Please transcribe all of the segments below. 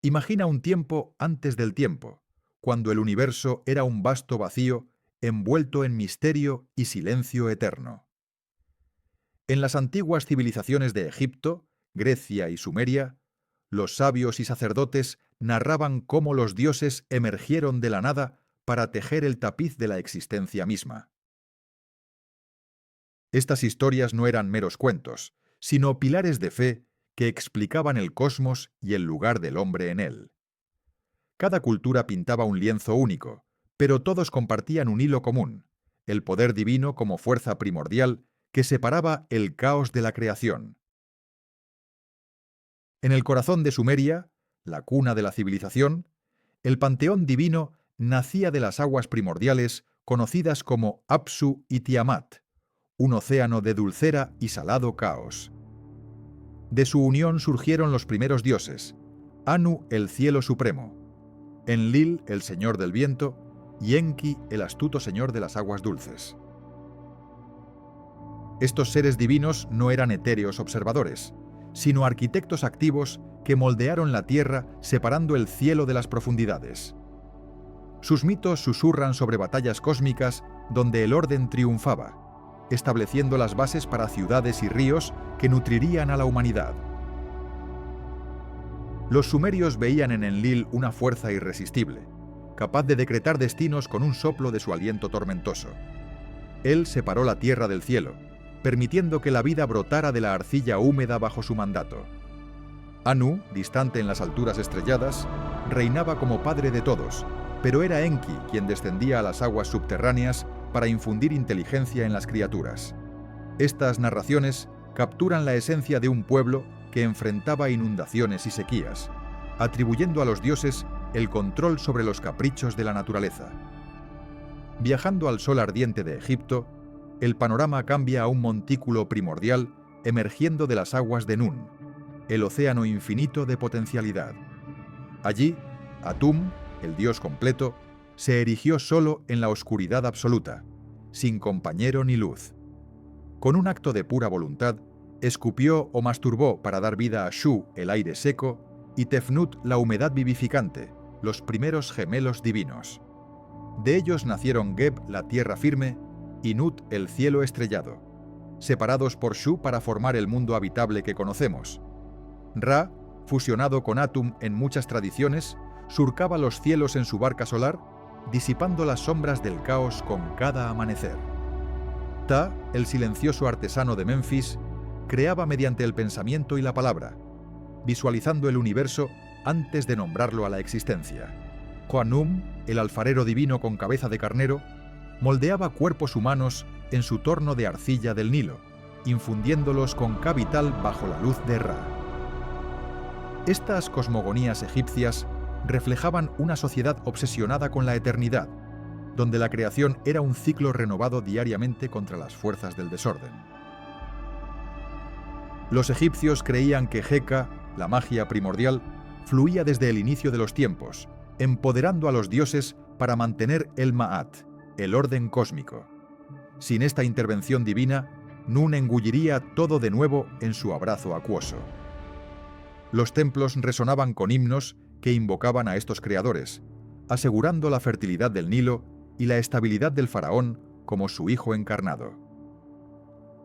Imagina un tiempo antes del tiempo, cuando el universo era un vasto vacío envuelto en misterio y silencio eterno. En las antiguas civilizaciones de Egipto, Grecia y Sumeria, los sabios y sacerdotes narraban cómo los dioses emergieron de la nada para tejer el tapiz de la existencia misma. Estas historias no eran meros cuentos, sino pilares de fe que explicaban el cosmos y el lugar del hombre en él. Cada cultura pintaba un lienzo único, pero todos compartían un hilo común: el poder divino como fuerza primordial que separaba el caos de la creación. En el corazón de Sumeria, la cuna de la civilización, el panteón divino nacía de las aguas primordiales conocidas como Apsu y Tiamat, un océano de dulcera y salado caos. De su unión surgieron los primeros dioses: Anu, el cielo supremo; Enlil, el señor del viento; y Enki, el astuto señor de las aguas dulces. Estos seres divinos no eran etéreos observadores, sino arquitectos activos que moldearon la tierra separando el cielo de las profundidades. Sus mitos susurran sobre batallas cósmicas donde el orden triunfaba, estableciendo las bases para ciudades y ríos que nutrirían a la humanidad. Los sumerios veían en Enlil una fuerza irresistible, capaz de decretar destinos con un soplo de su aliento tormentoso. Él separó la tierra del cielo, permitiendo que la vida brotara de la arcilla húmeda bajo su mandato. Anu, distante en las alturas estrelladas, reinaba como padre de todos, pero era Enki quien descendía a las aguas subterráneas para infundir inteligencia en las criaturas. Estas narraciones capturan la esencia de un pueblo que enfrentaba inundaciones y sequías, atribuyendo a los dioses el control sobre los caprichos de la naturaleza. Viajando al sol ardiente de Egipto, el panorama cambia a un montículo primordial emergiendo de las aguas de Nun, el océano infinito de potencialidad. Allí, Atum, el dios completo, se erigió solo en la oscuridad absoluta, sin compañero ni luz. Con un acto de pura voluntad, escupió o masturbó para dar vida a Shu, el aire seco, y Tefnut, la humedad vivificante, los primeros gemelos divinos. De ellos nacieron Geb, la tierra firme, y Nut, el cielo estrellado, separados por Shu para formar el mundo habitable que conocemos. Ra, fusionado con Atum en muchas tradiciones, surcaba los cielos en su barca solar, disipando las sombras del caos con cada amanecer. Ta, el silencioso artesano de Memphis, creaba mediante el pensamiento y la palabra, visualizando el universo antes de nombrarlo a la existencia. Kwanum, el alfarero divino con cabeza de carnero, moldeaba cuerpos humanos en su torno de arcilla del Nilo, infundiéndolos con Ka vital bajo la luz de Ra. Estas cosmogonías egipcias reflejaban una sociedad obsesionada con la eternidad, donde la creación era un ciclo renovado diariamente contra las fuerzas del desorden. Los egipcios creían que Heka, la magia primordial, fluía desde el inicio de los tiempos, empoderando a los dioses para mantener el Ma'at, el orden cósmico. Sin esta intervención divina, Nun engulliría todo de nuevo en su abrazo acuoso. Los templos resonaban con himnos que invocaban a estos creadores, asegurando la fertilidad del Nilo y la estabilidad del faraón como su hijo encarnado.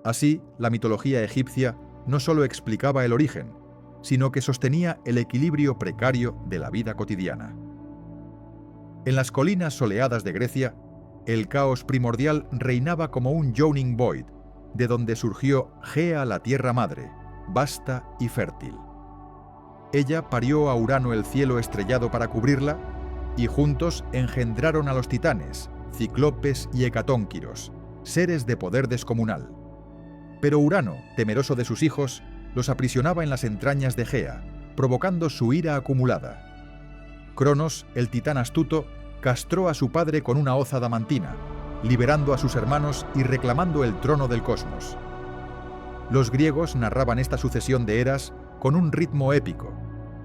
Así, la mitología egipcia no solo explicaba el origen, sino que sostenía el equilibrio precario de la vida cotidiana. En las colinas soleadas de Grecia, el caos primordial reinaba como un yawning void, de donde surgió Gea, la tierra madre, vasta y fértil. Ella parió a Urano, el cielo estrellado, para cubrirla, y juntos engendraron a los titanes, ciclopes y hecatónquiros, seres de poder descomunal. Pero Urano, temeroso de sus hijos, los aprisionaba en las entrañas de Gea, provocando su ira acumulada. Cronos, el titán astuto, castró a su padre con una hoz adamantina, liberando a sus hermanos y reclamando el trono del cosmos. Los griegos narraban esta sucesión de eras con un ritmo épico,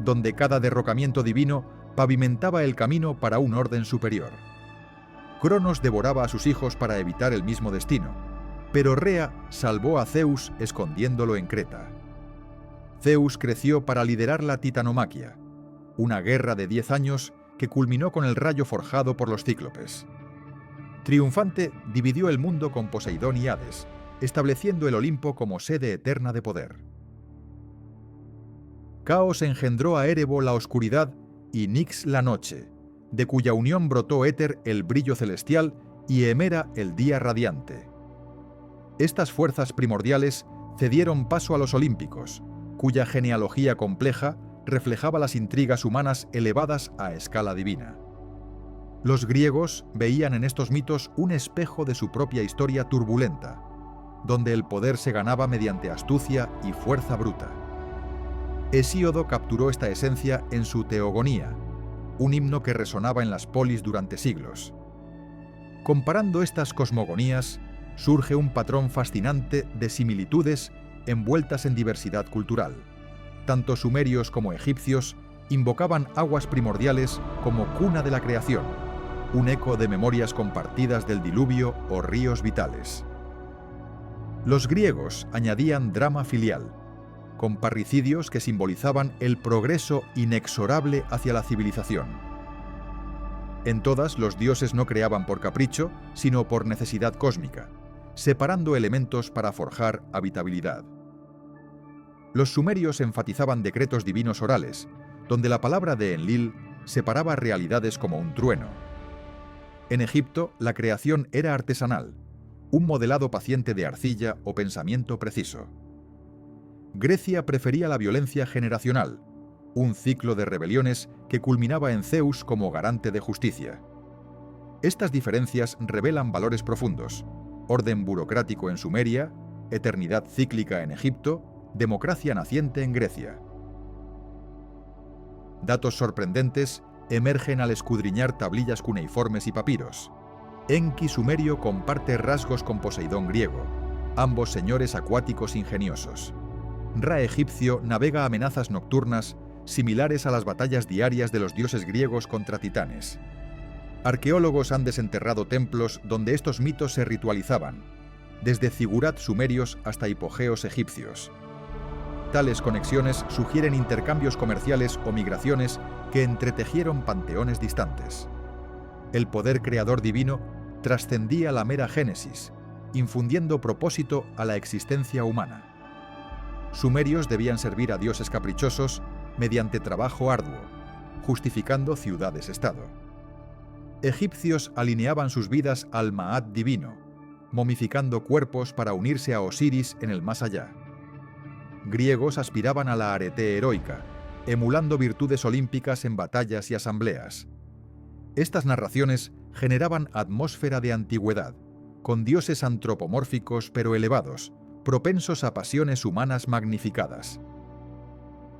donde cada derrocamiento divino pavimentaba el camino para un orden superior. Cronos devoraba a sus hijos para evitar el mismo destino, pero Rea salvó a Zeus escondiéndolo en Creta. Zeus creció para liderar la titanomaquia. una guerra de 10 años que culminó con el rayo forjado por los cíclopes. Triunfante, dividió el mundo con Poseidón y Hades, estableciendo el Olimpo como sede eterna de poder. Caos engendró a Erebo la oscuridad y Nix la noche, de cuya unión brotó Éter el brillo celestial y Hemera el día radiante. Estas fuerzas primordiales cedieron paso a los olímpicos, cuya genealogía compleja reflejaba las intrigas humanas elevadas a escala divina. Los griegos veían en estos mitos un espejo de su propia historia turbulenta, donde el poder se ganaba mediante astucia y fuerza bruta. Hesíodo capturó esta esencia en su Teogonía, un himno que resonaba en las polis durante siglos. Comparando estas cosmogonías, surge un patrón fascinante de similitudes envueltas en diversidad cultural. Tanto sumerios como egipcios invocaban aguas primordiales como cuna de la creación, un eco de memorias compartidas del diluvio o ríos vitales. Los griegos añadían drama filial, con parricidios que simbolizaban el progreso inexorable hacia la civilización. En todas, los dioses no creaban por capricho, sino por necesidad cósmica, separando elementos para forjar habitabilidad. Los sumerios enfatizaban decretos divinos orales, donde la palabra de Enlil separaba realidades como un trueno. En Egipto, la creación era artesanal, un modelado paciente de arcilla o pensamiento preciso. Grecia prefería la violencia generacional, un ciclo de rebeliones que culminaba en Zeus como garante de justicia. Estas diferencias revelan valores profundos: orden burocrático en Sumeria, eternidad cíclica en Egipto, democracia naciente en Grecia. Datos sorprendentes emergen al escudriñar tablillas cuneiformes y papiros. Enki sumerio comparte rasgos con Poseidón griego, ambos señores acuáticos ingeniosos. Ra egipcio navega amenazas nocturnas similares a las batallas diarias de los dioses griegos contra titanes. Arqueólogos han desenterrado templos donde estos mitos se ritualizaban, desde zigurat sumerios hasta hipogeos egipcios. Tales conexiones sugieren intercambios comerciales o migraciones que entretejieron panteones distantes. El poder creador divino trascendía la mera génesis, infundiendo propósito a la existencia humana. Sumerios debían servir a dioses caprichosos mediante trabajo arduo, justificando ciudades-estado. Egipcios alineaban sus vidas al Maat divino, momificando cuerpos para unirse a Osiris en el más allá. Griegos aspiraban a la arete heroica, emulando virtudes olímpicas en batallas y asambleas. Estas narraciones generaban atmósfera de antigüedad, con dioses antropomórficos pero elevados, propensos a pasiones humanas magnificadas.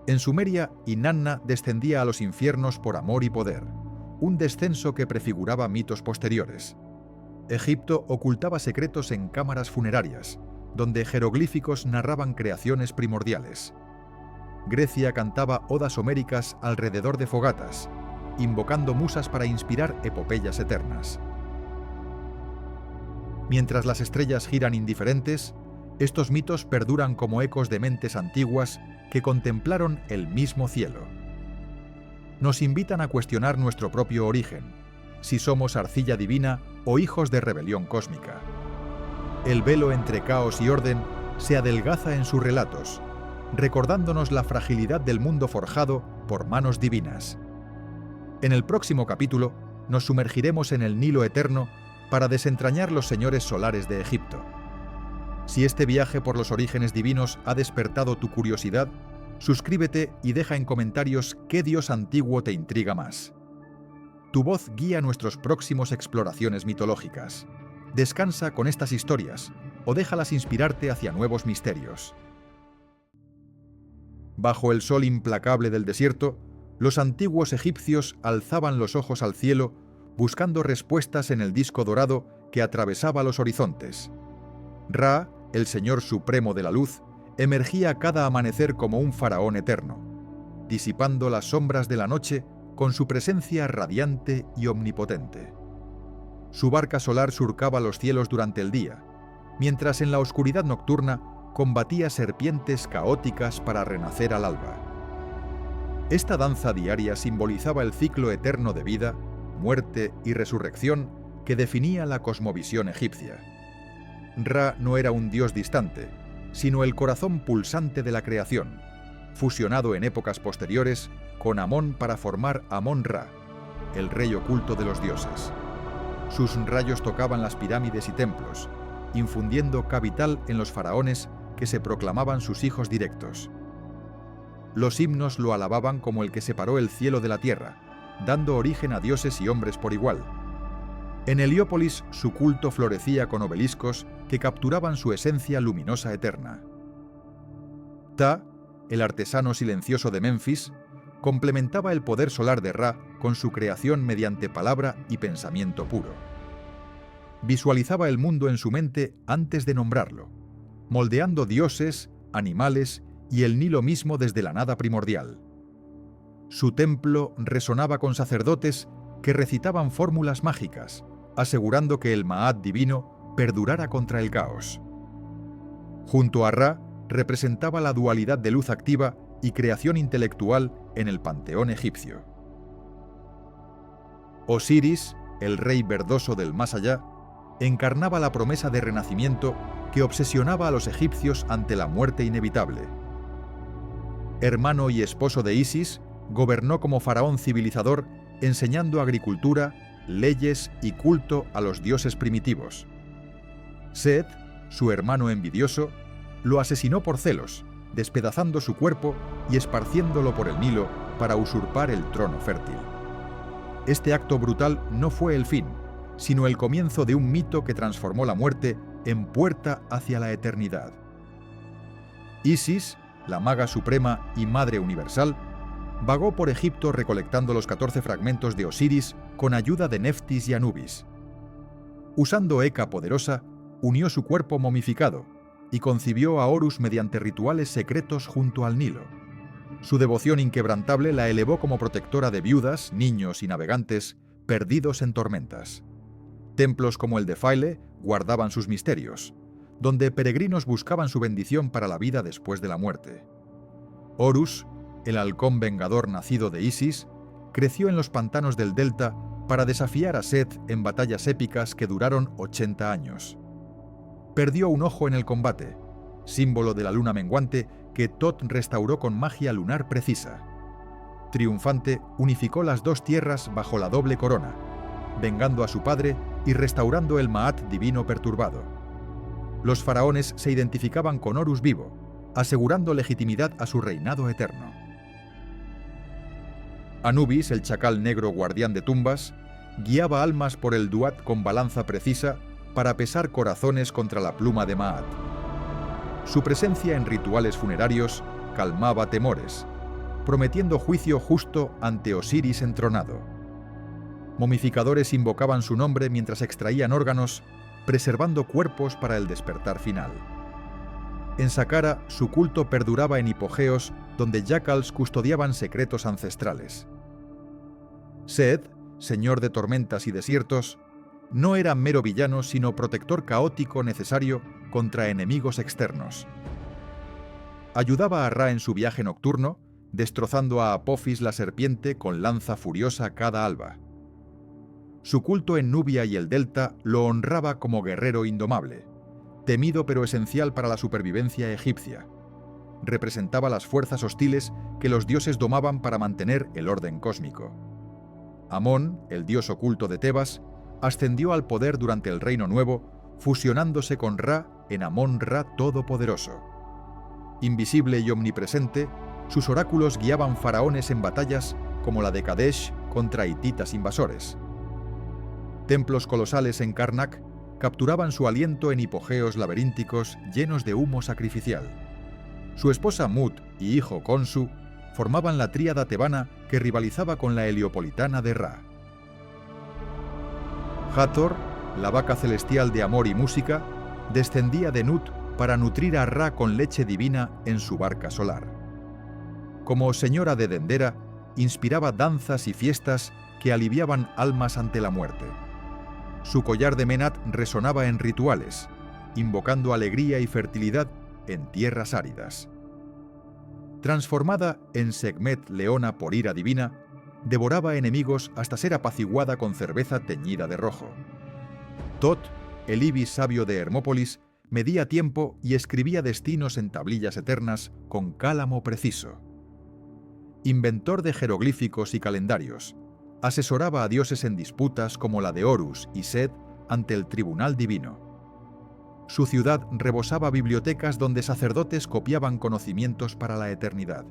En Sumeria, Inanna descendía a los infiernos por amor y poder, un descenso que prefiguraba mitos posteriores. Egipto ocultaba secretos en cámaras funerarias, donde jeroglíficos narraban creaciones primordiales. Grecia cantaba odas homéricas alrededor de fogatas, invocando musas para inspirar epopeyas eternas. Mientras las estrellas giran indiferentes, estos mitos perduran como ecos de mentes antiguas que contemplaron el mismo cielo. Nos invitan a cuestionar nuestro propio origen, si somos arcilla divina o hijos de rebelión cósmica. El velo entre caos y orden se adelgaza en sus relatos, recordándonos la fragilidad del mundo forjado por manos divinas. En el próximo capítulo nos sumergiremos en el Nilo eterno para desentrañar los señores solares de Egipto. Si este viaje por los orígenes divinos ha despertado tu curiosidad, suscríbete y deja en comentarios qué dios antiguo te intriga más. Tu voz guía nuestras próximas exploraciones mitológicas. Descansa con estas historias o déjalas inspirarte hacia nuevos misterios. Bajo el sol implacable del desierto, los antiguos egipcios alzaban los ojos al cielo buscando respuestas en el disco dorado que atravesaba los horizontes. Ra, el señor supremo de la luz, emergía cada amanecer como un faraón eterno, disipando las sombras de la noche con su presencia radiante y omnipotente. Su barca solar surcaba los cielos durante el día, mientras en la oscuridad nocturna combatía serpientes caóticas para renacer al alba. Esta danza diaria simbolizaba el ciclo eterno de vida, muerte y resurrección que definía la cosmovisión egipcia. Ra no era un dios distante, sino el corazón pulsante de la creación, fusionado en épocas posteriores con Amón para formar Amón-Ra, el rey oculto de los dioses. Sus rayos tocaban las pirámides y templos, infundiendo capital en los faraones que se proclamaban sus hijos directos. Los himnos lo alababan como el que separó el cielo de la tierra, dando origen a dioses y hombres por igual. En Heliópolis su culto florecía con obeliscos que capturaban su esencia luminosa eterna. Ptah, el artesano silencioso de Menfis, complementaba el poder solar de Ra con su creación mediante palabra y pensamiento puro. Visualizaba el mundo en su mente antes de nombrarlo, moldeando dioses, animales y el Nilo mismo desde la nada primordial. Su templo resonaba con sacerdotes que recitaban fórmulas mágicas, asegurando que el Ma'at divino perdurara contra el caos. Junto a Ra, representaba la dualidad de luz activa y creación intelectual en el panteón egipcio. Osiris, el rey verdoso del más allá, encarnaba la promesa de renacimiento que obsesionaba a los egipcios ante la muerte inevitable. Hermano y esposo de Isis, gobernó como faraón civilizador, enseñando agricultura, leyes y culto a los dioses primitivos. Set, su hermano envidioso, lo asesinó por celos, despedazando su cuerpo y esparciéndolo por el Nilo para usurpar el trono fértil. Este acto brutal no fue el fin, sino el comienzo de un mito que transformó la muerte en puerta hacia la eternidad. Isis, la maga suprema y madre universal, vagó por Egipto recolectando los 14 fragmentos de Osiris con ayuda de Neftis y Anubis. Usando Heka poderosa, unió su cuerpo momificado y concibió a Horus mediante rituales secretos junto al Nilo. Su devoción inquebrantable la elevó como protectora de viudas, niños y navegantes perdidos en tormentas. Templos como el de Philae guardaban sus misterios, donde peregrinos buscaban su bendición para la vida después de la muerte. Horus, el halcón vengador nacido de Isis, creció en los pantanos del delta para desafiar a Set en batallas épicas que duraron 80 años. Perdió un ojo en el combate, símbolo de la luna menguante que Tot restauró con magia lunar precisa. Triunfante, unificó las dos tierras bajo la doble corona, vengando a su padre y restaurando el Ma'at divino perturbado. Los faraones se identificaban con Horus vivo, asegurando legitimidad a su reinado eterno. Anubis, el chacal negro guardián de tumbas, guiaba almas por el Duat con balanza precisa para pesar corazones contra la pluma de Ma'at. Su presencia en rituales funerarios calmaba temores, prometiendo juicio justo ante Osiris entronado. Momificadores invocaban su nombre mientras extraían órganos, preservando cuerpos para el despertar final. En Saqqara, su culto perduraba en hipogeos donde jackals custodiaban secretos ancestrales. Set, señor de tormentas y desiertos, no era mero villano sino protector caótico necesario contra enemigos externos. Ayudaba a Ra en su viaje nocturno, destrozando a Apophis la serpiente con lanza furiosa cada alba. Su culto en Nubia y el Delta lo honraba como guerrero indomable, temido pero esencial para la supervivencia egipcia. Representaba las fuerzas hostiles que los dioses domaban para mantener el orden cósmico. Amón, el dios oculto de Tebas, ascendió al poder durante el Reino Nuevo, fusionándose con Ra en Amón-Ra Todopoderoso. Invisible y omnipresente, sus oráculos guiaban faraones en batallas como la de Kadesh contra hititas invasores. Templos colosales en Karnak capturaban su aliento en hipogeos laberínticos llenos de humo sacrificial. Su esposa Mut y hijo Khonsu formaban la tríada tebana que rivalizaba con la heliopolitana de Ra. Hathor, la vaca celestial de amor y música, descendía de Nut para nutrir a Ra con leche divina en su barca solar. Como señora de Dendera, inspiraba danzas y fiestas que aliviaban almas ante la muerte. Su collar de Menat resonaba en rituales, invocando alegría y fertilidad en tierras áridas. Transformada en Sekhmet leona por ira divina, devoraba enemigos hasta ser apaciguada con cerveza teñida de rojo. Tot, el ibis sabio de Hermópolis, medía tiempo y escribía destinos en tablillas eternas con cálamo preciso. Inventor de jeroglíficos y calendarios, asesoraba a dioses en disputas como la de Horus y Set ante el tribunal divino. Su ciudad rebosaba bibliotecas donde sacerdotes copiaban conocimientos para la eternidad.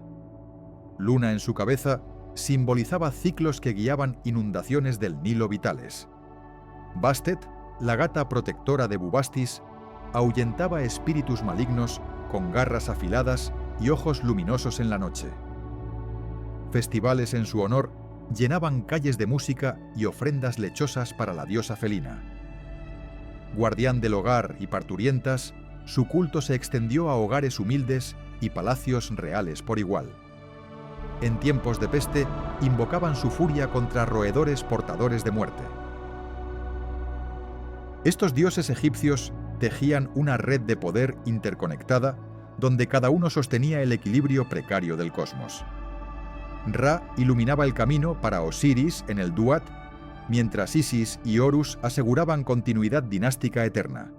Luna en su cabeza simbolizaba ciclos que guiaban inundaciones del Nilo vitales. Bastet, la gata protectora de Bubastis, ahuyentaba espíritus malignos con garras afiladas y ojos luminosos en la noche. Festivales en su honor llenaban calles de música y ofrendas lechosas para la diosa felina. Guardián del hogar y parturientas, su culto se extendió a hogares humildes y palacios reales por igual. En tiempos de peste, invocaban su furia contra roedores portadores de muerte. Estos dioses egipcios tejían una red de poder interconectada donde cada uno sostenía el equilibrio precario del cosmos. Ra iluminaba el camino para Osiris en el Duat, mientras Isis y Horus aseguraban continuidad dinástica eterna.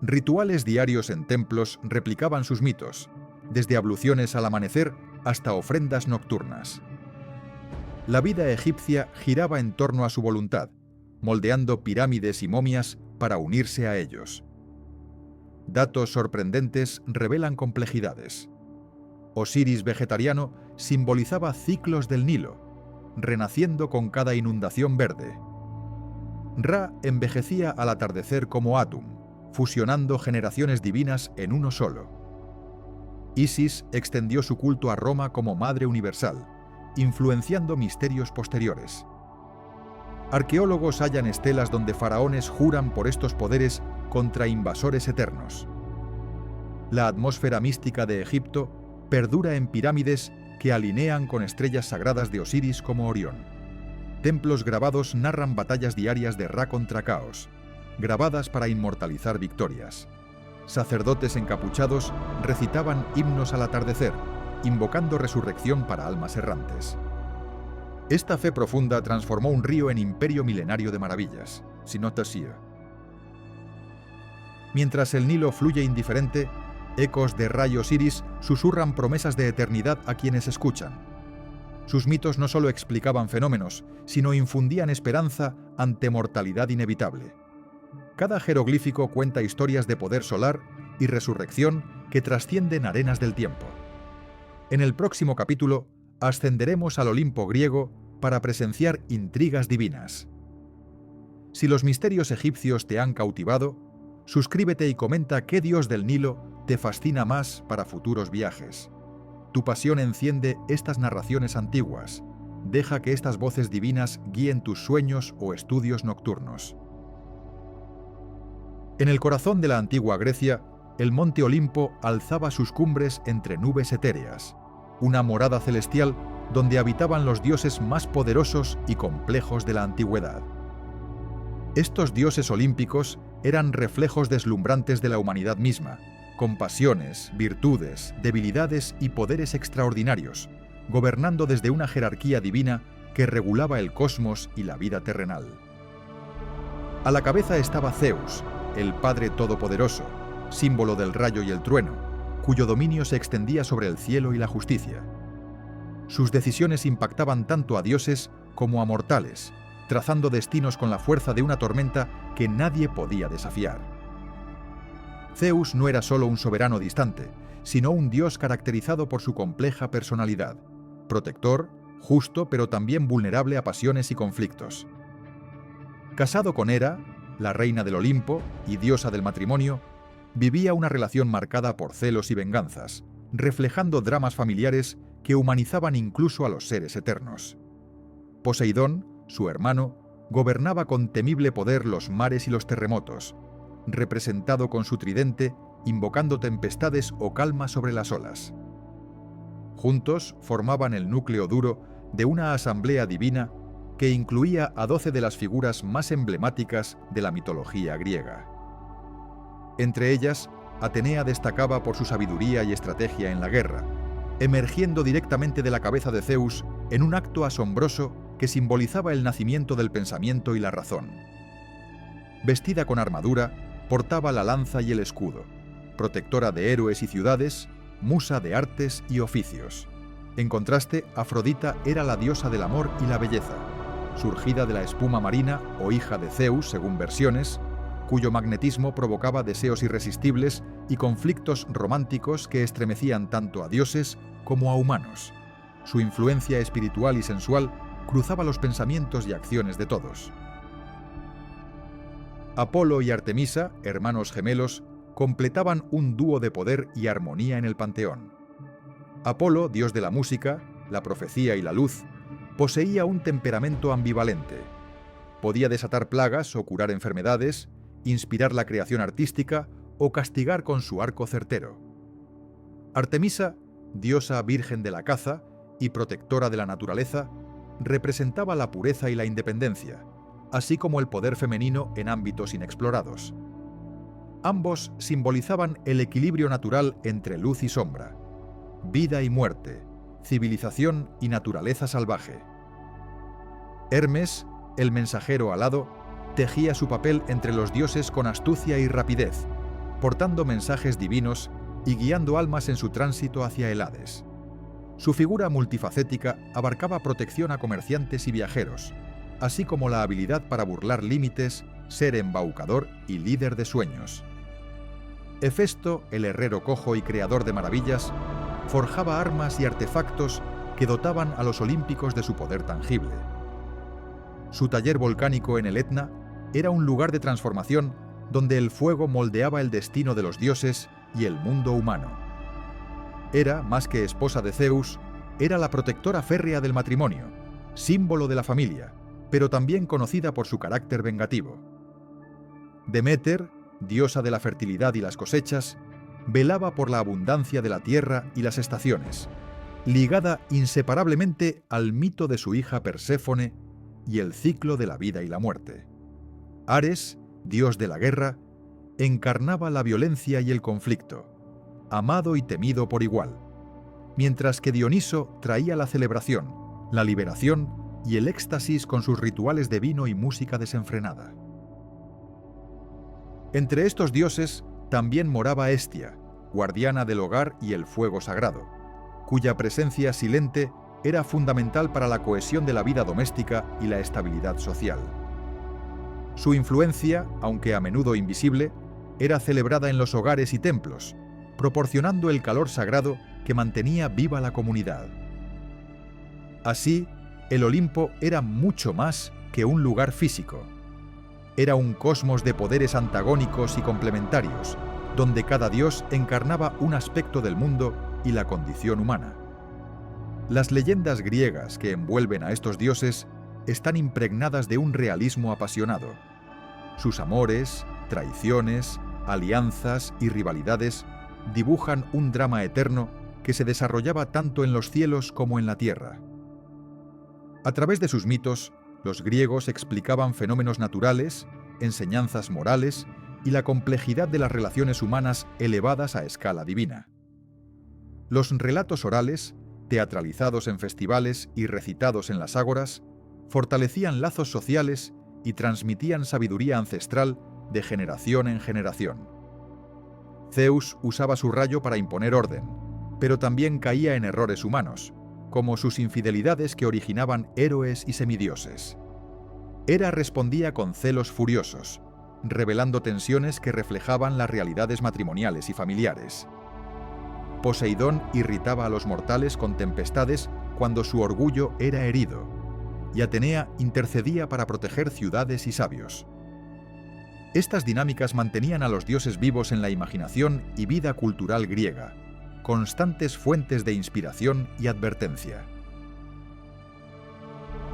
Rituales diarios en templos replicaban sus mitos, desde abluciones al amanecer hasta ofrendas nocturnas. La vida egipcia giraba en torno a su voluntad, moldeando pirámides y momias para unirse a ellos. Datos sorprendentes revelan complejidades. Osiris vegetariano simbolizaba ciclos del Nilo, renaciendo con cada inundación verde. Ra envejecía al atardecer como Atum, fusionando generaciones divinas en uno solo. Isis extendió su culto a Roma como Madre Universal, influenciando misterios posteriores. Arqueólogos hallan estelas donde faraones juran por estos poderes contra invasores eternos. La atmósfera mística de Egipto perdura en pirámides que alinean con estrellas sagradas de Osiris como Orión. Templos grabados narran batallas diarias de Ra contra Caos, grabadas para inmortalizar victorias. Sacerdotes encapuchados recitaban himnos al atardecer, invocando resurrección para almas errantes. Esta fe profunda transformó un río en imperio milenario de maravillas, Sinot-Tasir. Mientras el Nilo fluye indiferente, ecos de Ra y Osiris susurran promesas de eternidad a quienes escuchan. Sus mitos no solo explicaban fenómenos, sino infundían esperanza ante mortalidad inevitable. Cada jeroglífico cuenta historias de poder solar y resurrección que trascienden arenas del tiempo. En el próximo capítulo, ascenderemos al Olimpo griego para presenciar intrigas divinas. Si los misterios egipcios te han cautivado, suscríbete y comenta qué dios del Nilo te fascina más para futuros viajes. Tu pasión enciende estas narraciones antiguas. Deja que estas voces divinas guíen tus sueños o estudios nocturnos. En el corazón de la antigua Grecia, el monte Olimpo alzaba sus cumbres entre nubes etéreas, una morada celestial donde habitaban los dioses más poderosos y complejos de la antigüedad. Estos dioses olímpicos eran reflejos deslumbrantes de la humanidad misma, con pasiones, virtudes, debilidades y poderes extraordinarios, gobernando desde una jerarquía divina que regulaba el cosmos y la vida terrenal. A la cabeza estaba Zeus, el Padre Todopoderoso, símbolo del rayo y el trueno, cuyo dominio se extendía sobre el cielo y la justicia. Sus decisiones impactaban tanto a dioses como a mortales, trazando destinos con la fuerza de una tormenta que nadie podía desafiar. Zeus no era solo un soberano distante, sino un dios caracterizado por su compleja personalidad, protector, justo pero también vulnerable a pasiones y conflictos. Casado con Hera, la reina del Olimpo y diosa del matrimonio, vivía una relación marcada por celos y venganzas, reflejando dramas familiares que humanizaban incluso a los seres eternos. Poseidón, su hermano, gobernaba con temible poder los mares y los terremotos, representado con su tridente, invocando tempestades o calma sobre las olas. Juntos formaban el núcleo duro de una asamblea divina que incluía a 12 de las figuras más emblemáticas de la mitología griega. Entre ellas, Atenea destacaba por su sabiduría y estrategia en la guerra, emergiendo directamente de la cabeza de Zeus en un acto asombroso que simbolizaba el nacimiento del pensamiento y la razón. Vestida con armadura, portaba la lanza y el escudo, protectora de héroes y ciudades, musa de artes y oficios. En contraste, Afrodita era la diosa del amor y la belleza, surgida de la espuma marina o hija de Zeus, según versiones, cuyo magnetismo provocaba deseos irresistibles y conflictos románticos que estremecían tanto a dioses como a humanos. Su influencia espiritual y sensual cruzaba los pensamientos y acciones de todos. Apolo y Artemisa, hermanos gemelos, completaban un dúo de poder y armonía en el panteón. Apolo, dios de la música, la profecía y la luz, poseía un temperamento ambivalente. Podía desatar plagas o curar enfermedades, inspirar la creación artística o castigar con su arco certero. Artemisa, diosa virgen de la caza y protectora de la naturaleza, representaba la pureza y la independencia, así como el poder femenino en ámbitos inexplorados. Ambos simbolizaban el equilibrio natural entre luz y sombra, vida y muerte, civilización y naturaleza salvaje. Hermes, el mensajero alado, tejía su papel entre los dioses con astucia y rapidez, portando mensajes divinos y guiando almas en su tránsito hacia el Hades. Su figura multifacética abarcaba protección a comerciantes y viajeros, así como la habilidad para burlar límites, ser embaucador y líder de sueños. Hefesto, el herrero cojo y creador de maravillas, forjaba armas y artefactos que dotaban a los olímpicos de su poder tangible. Su taller volcánico en el Etna era un lugar de transformación donde el fuego moldeaba el destino de los dioses y el mundo humano. Era, más que esposa de Zeus, era la protectora férrea del matrimonio, símbolo de la familia, pero también conocida por su carácter vengativo. Deméter, diosa de la fertilidad y las cosechas, velaba por la abundancia de la tierra y las estaciones, ligada inseparablemente al mito de su hija Perséfone y el ciclo de la vida y la muerte. Ares, dios de la guerra, encarnaba la violencia y el conflicto, amado y temido por igual, mientras que Dioniso traía la celebración, la liberación y el éxtasis con sus rituales de vino y música desenfrenada. Entre estos dioses también moraba Hestia, guardiana del hogar y el fuego sagrado, cuya presencia silente era fundamental para la cohesión de la vida doméstica y la estabilidad social. Su influencia, aunque a menudo invisible, era celebrada en los hogares y templos, proporcionando el calor sagrado que mantenía viva la comunidad. Así, el Olimpo era mucho más que un lugar físico. Era un cosmos de poderes antagónicos y complementarios, donde cada dios encarnaba un aspecto del mundo y la condición humana. Las leyendas griegas que envuelven a estos dioses están impregnadas de un realismo apasionado. Sus amores, traiciones, alianzas y rivalidades dibujan un drama eterno que se desarrollaba tanto en los cielos como en la tierra. A través de sus mitos, los griegos explicaban fenómenos naturales, enseñanzas morales y la complejidad de las relaciones humanas elevadas a escala divina. Los relatos orales, teatralizados en festivales y recitados en las ágoras, fortalecían lazos sociales y transmitían sabiduría ancestral de generación en generación. Zeus usaba su rayo para imponer orden, pero también caía en errores humanos, como sus infidelidades que originaban héroes y semidioses. Hera respondía con celos furiosos, revelando tensiones que reflejaban las realidades matrimoniales y familiares. Poseidón irritaba a los mortales con tempestades cuando su orgullo era herido, y Atenea intercedía para proteger ciudades y sabios. Estas dinámicas mantenían a los dioses vivos en la imaginación y vida cultural griega, constantes fuentes de inspiración y advertencia.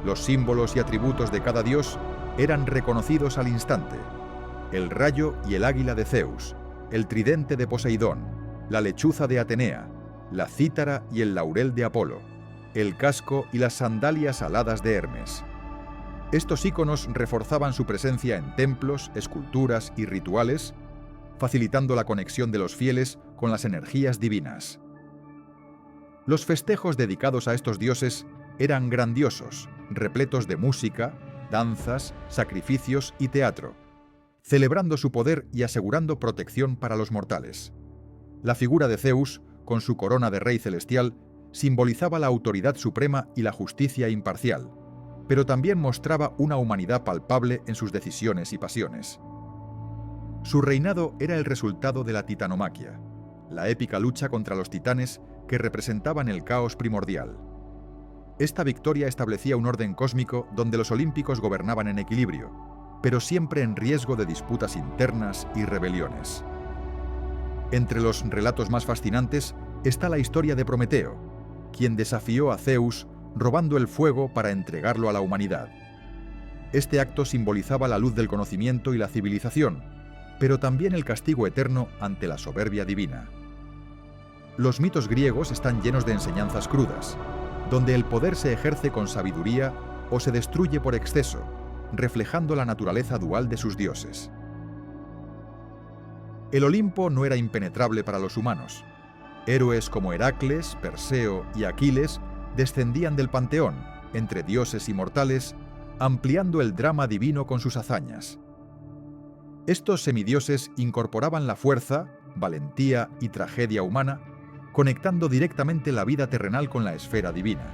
Los símbolos y atributos de cada dios eran reconocidos al instante: el rayo y el águila de Zeus, el tridente de Poseidón, la lechuza de Atenea, la cítara y el laurel de Apolo, el casco y las sandalias aladas de Hermes. Estos íconos reforzaban su presencia en templos, esculturas y rituales, facilitando la conexión de los fieles con las energías divinas. Los festejos dedicados a estos dioses eran grandiosos, repletos de música, danzas, sacrificios y teatro, celebrando su poder y asegurando protección para los mortales. La figura de Zeus, con su corona de rey celestial, simbolizaba la autoridad suprema y la justicia imparcial, pero también mostraba una humanidad palpable en sus decisiones y pasiones. Su reinado era el resultado de la titanomaquia, la épica lucha contra los titanes que representaban el caos primordial. Esta victoria establecía un orden cósmico donde los olímpicos gobernaban en equilibrio, pero siempre en riesgo de disputas internas y rebeliones. Entre los relatos más fascinantes está la historia de Prometeo, quien desafió a Zeus robando el fuego para entregarlo a la humanidad. Este acto simbolizaba la luz del conocimiento y la civilización, pero también el castigo eterno ante la soberbia divina. Los mitos griegos están llenos de enseñanzas crudas, donde el poder se ejerce con sabiduría o se destruye por exceso, reflejando la naturaleza dual de sus dioses. El Olimpo no era impenetrable para los humanos. Héroes como Heracles, Perseo y Aquiles descendían del panteón, entre dioses y mortales, ampliando el drama divino con sus hazañas. Estos semidioses incorporaban la fuerza, valentía y tragedia humana, conectando directamente la vida terrenal con la esfera divina.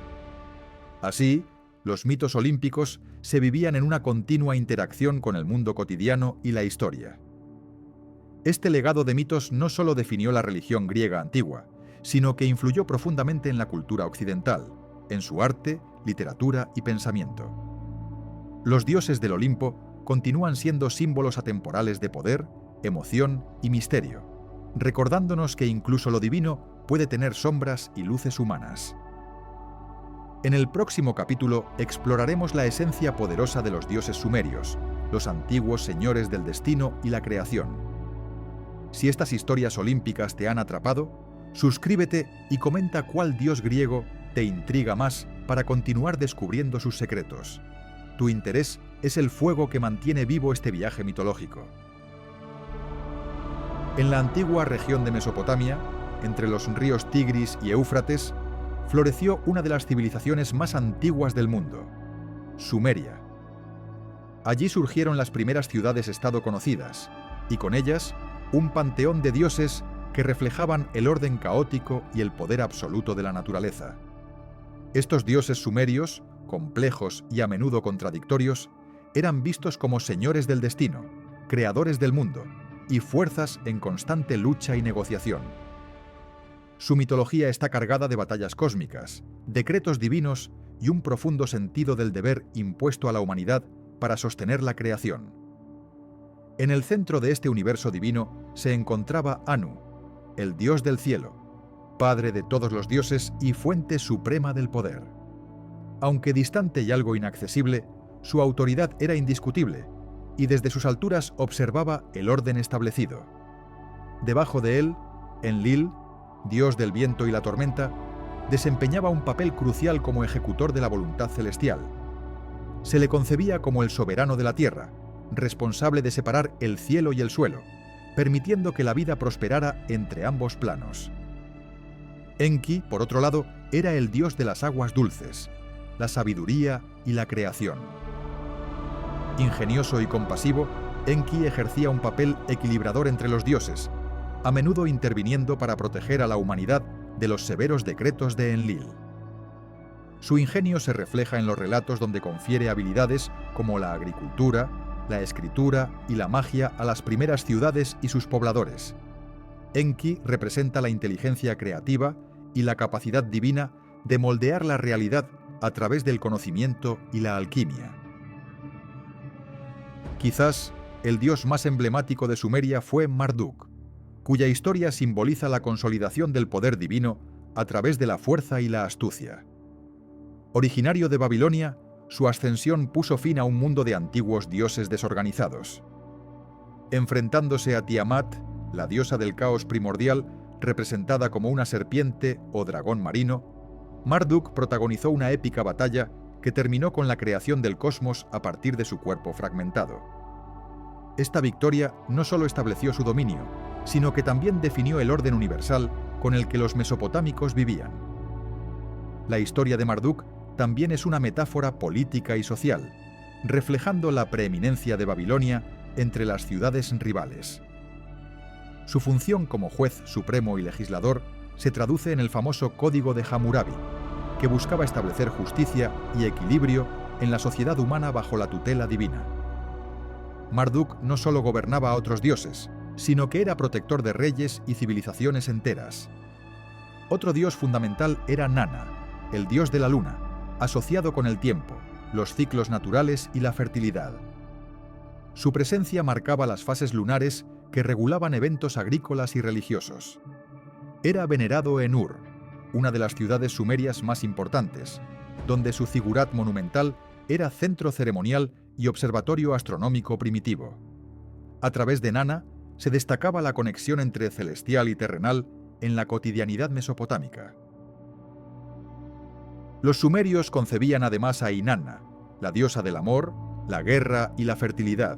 Así, los mitos olímpicos se vivían en una continua interacción con el mundo cotidiano y la historia. Este legado de mitos no solo definió la religión griega antigua, sino que influyó profundamente en la cultura occidental, en su arte, literatura y pensamiento. Los dioses del Olimpo continúan siendo símbolos atemporales de poder, emoción y misterio, recordándonos que incluso lo divino puede tener sombras y luces humanas. En el próximo capítulo exploraremos la esencia poderosa de los dioses sumerios, los antiguos señores del destino y la creación. Si estas historias olímpicas te han atrapado, suscríbete y comenta cuál dios griego te intriga más para continuar descubriendo sus secretos. Tu interés es el fuego que mantiene vivo este viaje mitológico. En la antigua región de Mesopotamia, entre los ríos Tigris y Éufrates, floreció una de las civilizaciones más antiguas del mundo, Sumeria. Allí surgieron las primeras ciudades-estado conocidas, y con ellas, un panteón de dioses que reflejaban el orden caótico y el poder absoluto de la naturaleza. Estos dioses sumerios, complejos y a menudo contradictorios, eran vistos como señores del destino, creadores del mundo y fuerzas en constante lucha y negociación. Su mitología está cargada de batallas cósmicas, decretos divinos y un profundo sentido del deber impuesto a la humanidad para sostener la creación. En el centro de este universo divino se encontraba Anu, el dios del cielo, padre de todos los dioses y fuente suprema del poder. Aunque distante y algo inaccesible, su autoridad era indiscutible, y desde sus alturas observaba el orden establecido. Debajo de él, Enlil, dios del viento y la tormenta, desempeñaba un papel crucial como ejecutor de la voluntad celestial. Se le concebía como el soberano de la tierra, responsable de separar el cielo y el suelo, permitiendo que la vida prosperara entre ambos planos. Enki, por otro lado, era el dios de las aguas dulces, la sabiduría y la creación. Ingenioso y compasivo, Enki ejercía un papel equilibrador entre los dioses, a menudo interviniendo para proteger a la humanidad de los severos decretos de Enlil. Su ingenio se refleja en los relatos donde confiere habilidades como la agricultura, la escritura y la magia a las primeras ciudades y sus pobladores. Enki representa la inteligencia creativa y la capacidad divina de moldear la realidad a través del conocimiento y la alquimia. Quizás el dios más emblemático de Sumeria fue Marduk, cuya historia simboliza la consolidación del poder divino a través de la fuerza y la astucia. Originario de Babilonia, su ascensión puso fin a un mundo de antiguos dioses desorganizados. Enfrentándose a Tiamat, la diosa del caos primordial, representada como una serpiente o dragón marino, Marduk protagonizó una épica batalla que terminó con la creación del cosmos a partir de su cuerpo fragmentado. Esta victoria no solo estableció su dominio, sino que también definió el orden universal con el que los mesopotámicos vivían. La historia de Marduk también es una metáfora política y social, reflejando la preeminencia de Babilonia entre las ciudades rivales. Su función como juez supremo y legislador se traduce en el famoso Código de Hammurabi, que buscaba establecer justicia y equilibrio en la sociedad humana bajo la tutela divina. Marduk no solo gobernaba a otros dioses, sino que era protector de reyes y civilizaciones enteras. Otro dios fundamental era Nana, el dios de la luna, asociado con el tiempo, los ciclos naturales y la fertilidad. Su presencia marcaba las fases lunares que regulaban eventos agrícolas y religiosos. Era venerado en Ur, una de las ciudades sumerias más importantes, donde su zigurat monumental era centro ceremonial y observatorio astronómico primitivo. A través de Nana se destacaba la conexión entre celestial y terrenal en la cotidianidad mesopotámica. Los sumerios concebían además a Inanna, la diosa del amor, la guerra y la fertilidad,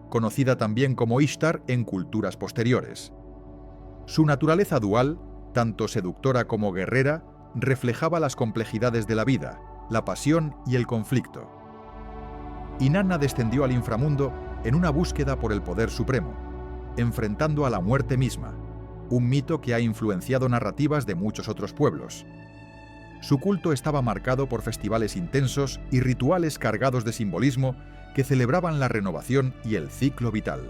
conocida también como Ishtar en culturas posteriores. Su naturaleza dual, tanto seductora como guerrera, reflejaba las complejidades de la vida, la pasión y el conflicto. Inanna descendió al inframundo en una búsqueda por el poder supremo, enfrentando a la muerte misma, un mito que ha influenciado narrativas de muchos otros pueblos. Su culto estaba marcado por festivales intensos y rituales cargados de simbolismo que celebraban la renovación y el ciclo vital.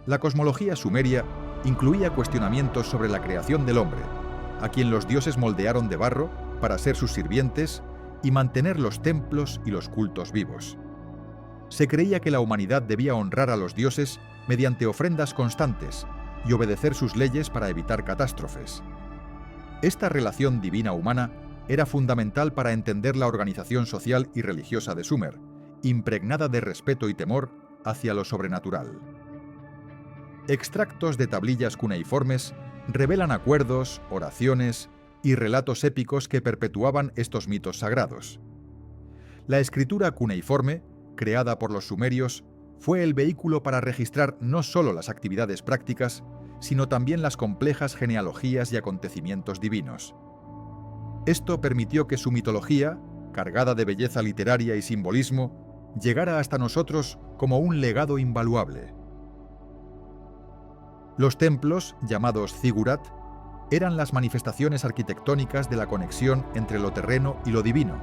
La cosmología sumeria incluía cuestionamientos sobre la creación del hombre, a quien los dioses moldearon de barro para ser sus sirvientes y mantener los templos y los cultos vivos. Se creía que la humanidad debía honrar a los dioses mediante ofrendas constantes y obedecer sus leyes para evitar catástrofes. Esta relación divina-humana era fundamental para entender la organización social y religiosa de Sumer, impregnada de respeto y temor hacia lo sobrenatural. Extractos de tablillas cuneiformes revelan acuerdos, oraciones y relatos épicos que perpetuaban estos mitos sagrados. La escritura cuneiforme, creada por los sumerios, fue el vehículo para registrar no solo las actividades prácticas, sino también las complejas genealogías y acontecimientos divinos. Esto permitió que su mitología, cargada de belleza literaria y simbolismo, llegara hasta nosotros como un legado invaluable. Los templos, llamados zigurat, eran las manifestaciones arquitectónicas de la conexión entre lo terreno y lo divino,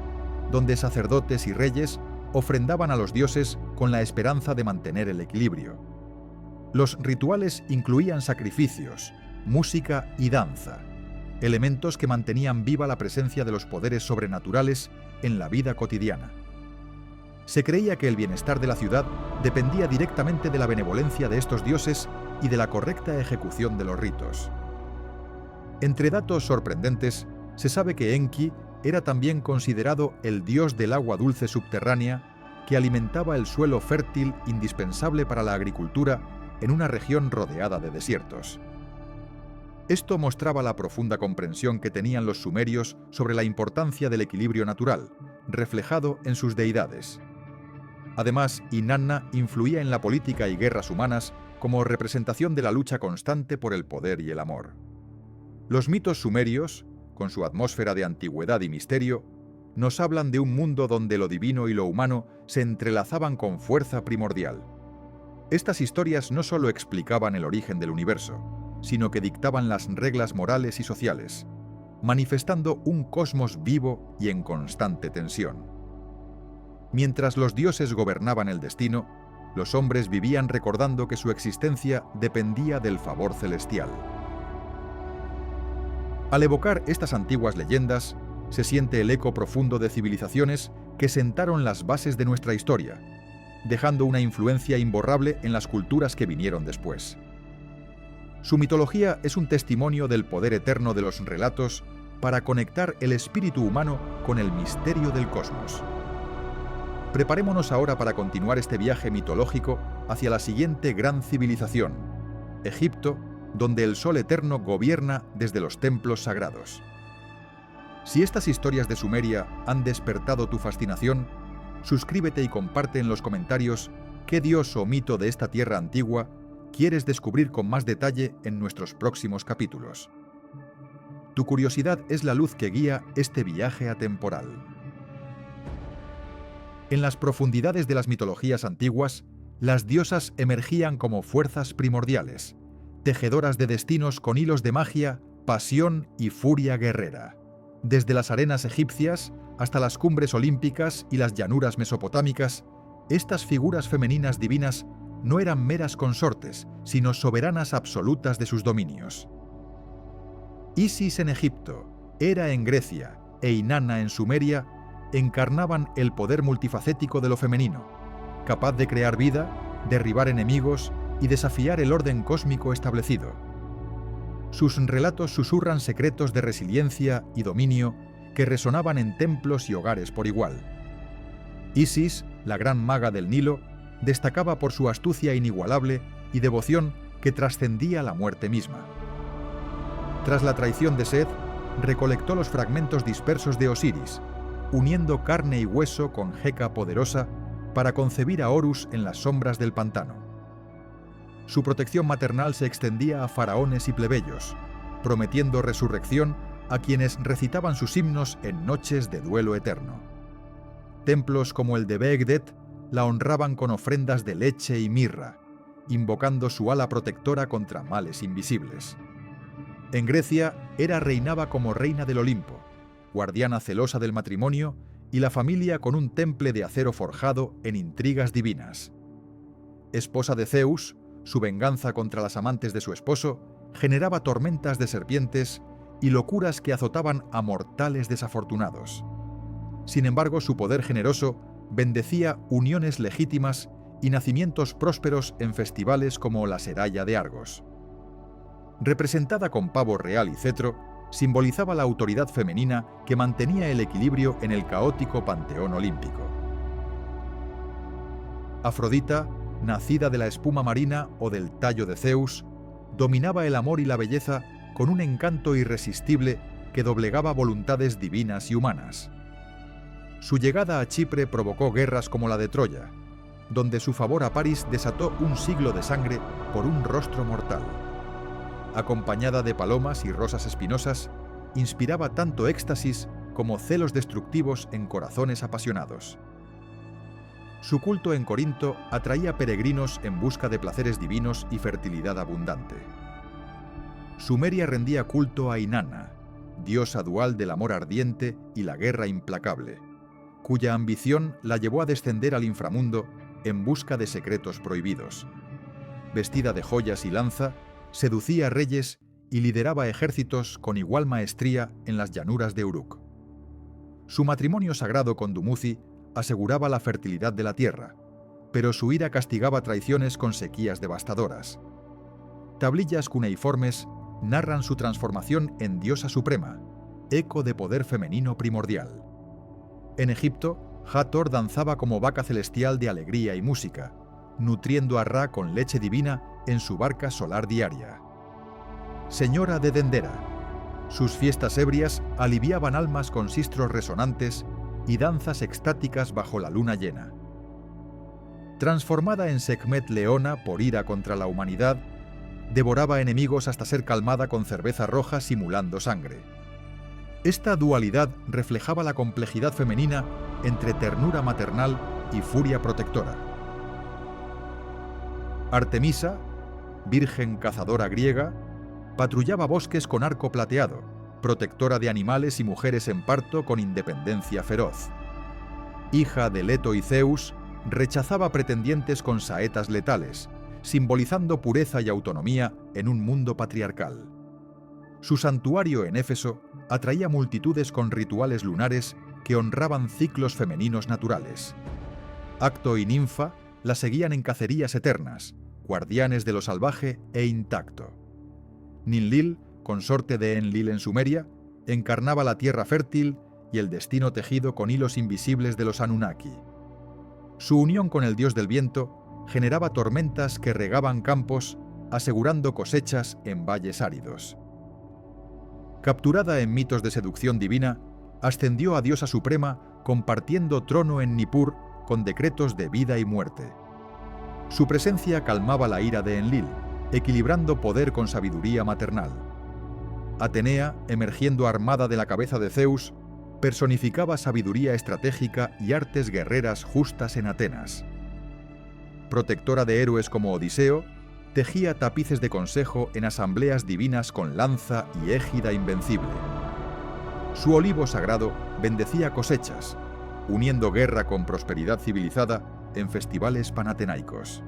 donde sacerdotes y reyes ofrendaban a los dioses con la esperanza de mantener el equilibrio. Los rituales incluían sacrificios, música y danza, elementos que mantenían viva la presencia de los poderes sobrenaturales en la vida cotidiana. Se creía que el bienestar de la ciudad dependía directamente de la benevolencia de estos dioses y de la correcta ejecución de los ritos. Entre datos sorprendentes, se sabe que Enki era también considerado el dios del agua dulce subterránea que alimentaba el suelo fértil indispensable para la agricultura en una región rodeada de desiertos. Esto mostraba la profunda comprensión que tenían los sumerios sobre la importancia del equilibrio natural, reflejado en sus deidades. Además, Inanna influía en la política y guerras humanas como representación de la lucha constante por el poder y el amor. Los mitos sumerios, con su atmósfera de antigüedad y misterio, nos hablan de un mundo donde lo divino y lo humano se entrelazaban con fuerza primordial. Estas historias no solo explicaban el origen del universo, sino que dictaban las reglas morales y sociales, manifestando un cosmos vivo y en constante tensión. Mientras los dioses gobernaban el destino, los hombres vivían recordando que su existencia dependía del favor celestial. Al evocar estas antiguas leyendas, se siente el eco profundo de civilizaciones que sentaron las bases de nuestra historia, dejando una influencia imborrable en las culturas que vinieron después. Su mitología es un testimonio del poder eterno de los relatos para conectar el espíritu humano con el misterio del cosmos. Preparémonos ahora para continuar este viaje mitológico hacia la siguiente gran civilización, Egipto, donde el sol eterno gobierna desde los templos sagrados. Si estas historias de Sumeria han despertado tu fascinación, suscríbete y comparte en los comentarios qué dios o mito de esta tierra antigua quieres descubrir con más detalle en nuestros próximos capítulos. Tu curiosidad es la luz que guía este viaje atemporal. En las profundidades de las mitologías antiguas, las diosas emergían como fuerzas primordiales, tejedoras de destinos con hilos de magia, pasión y furia guerrera. Desde las arenas egipcias hasta las cumbres olímpicas y las llanuras mesopotámicas, estas figuras femeninas divinas no eran meras consortes, sino soberanas absolutas de sus dominios. Isis en Egipto, Hera en Grecia e Inanna en Sumeria encarnaban el poder multifacético de lo femenino, capaz de crear vida, derribar enemigos y desafiar el orden cósmico establecido. Sus relatos susurran secretos de resiliencia y dominio que resonaban en templos y hogares por igual. Isis, la gran maga del Nilo, destacaba por su astucia inigualable y devoción que trascendía la muerte misma. Tras la traición de Seth, recolectó los fragmentos dispersos de Osiris, uniendo carne y hueso con Heka poderosa para concebir a Horus en las sombras del pantano. Su protección maternal se extendía a faraones y plebeyos, prometiendo resurrección a quienes recitaban sus himnos en noches de duelo eterno. Templos como el de Begdet la honraban con ofrendas de leche y mirra, invocando su ala protectora contra males invisibles. En Grecia, Hera reinaba como reina del Olimpo, guardiana celosa del matrimonio y la familia con un temple de acero forjado en intrigas divinas. Esposa de Zeus, su venganza contra las amantes de su esposo generaba tormentas de serpientes y locuras que azotaban a mortales desafortunados. Sin embargo, su poder generoso bendecía uniones legítimas y nacimientos prósperos en festivales como la Seraya de Argos. Representada con pavo real y cetro, simbolizaba la autoridad femenina que mantenía el equilibrio en el caótico panteón olímpico. Afrodita, nacida de la espuma marina o del tallo de Zeus, dominaba el amor y la belleza con un encanto irresistible que doblegaba voluntades divinas y humanas. Su llegada a Chipre provocó guerras como la de Troya, donde su favor a París desató un siglo de sangre por un rostro mortal. Acompañada de palomas y rosas espinosas, inspiraba tanto éxtasis como celos destructivos en corazones apasionados. Su culto en Corinto atraía peregrinos en busca de placeres divinos y fertilidad abundante. Sumeria rendía culto a Inanna, diosa dual del amor ardiente y la guerra implacable, cuya ambición la llevó a descender al inframundo en busca de secretos prohibidos. Vestida de joyas y lanza, seducía reyes y lideraba ejércitos con igual maestría en las llanuras de Uruk. Su matrimonio sagrado con Dumuzi aseguraba la fertilidad de la tierra, pero su ira castigaba traiciones con sequías devastadoras. Tablillas cuneiformes narran su transformación en diosa suprema, eco de poder femenino primordial. En Egipto, Hathor danzaba como vaca celestial de alegría y música, nutriendo a Ra con leche divina en su barca solar diaria. Señora de Dendera. Sus fiestas ebrias aliviaban almas con sistros resonantes y danzas extáticas bajo la luna llena. Transformada en Sekhmet leona por ira contra la humanidad, devoraba enemigos hasta ser calmada con cerveza roja simulando sangre. Esta dualidad reflejaba la complejidad femenina entre ternura maternal y furia protectora. Artemisa, virgen cazadora griega, patrullaba bosques con arco plateado, protectora de animales y mujeres en parto con independencia feroz. Hija de Leto y Zeus, rechazaba pretendientes con saetas letales, simbolizando pureza y autonomía en un mundo patriarcal. Su santuario en Éfeso atraía multitudes con rituales lunares que honraban ciclos femeninos naturales. Acto y ninfa la seguían en cacerías eternas, guardianes de lo salvaje e intacto. Ninlil, consorte de Enlil en Sumeria, encarnaba la tierra fértil y el destino tejido con hilos invisibles de los Anunnaki. Su unión con el dios del viento generaba tormentas que regaban campos, asegurando cosechas en valles áridos. Capturada en mitos de seducción divina, ascendió a diosa suprema compartiendo trono en Nippur con decretos de vida y muerte. Su presencia calmaba la ira de Enlil, equilibrando poder con sabiduría maternal. Atenea, emergiendo armada de la cabeza de Zeus, personificaba sabiduría estratégica y artes guerreras justas en Atenas. Protectora de héroes como Odiseo, tejía tapices de consejo en asambleas divinas con lanza y égida invencible. Su olivo sagrado bendecía cosechas, uniendo guerra con prosperidad civilizada en festivales panatenaicos.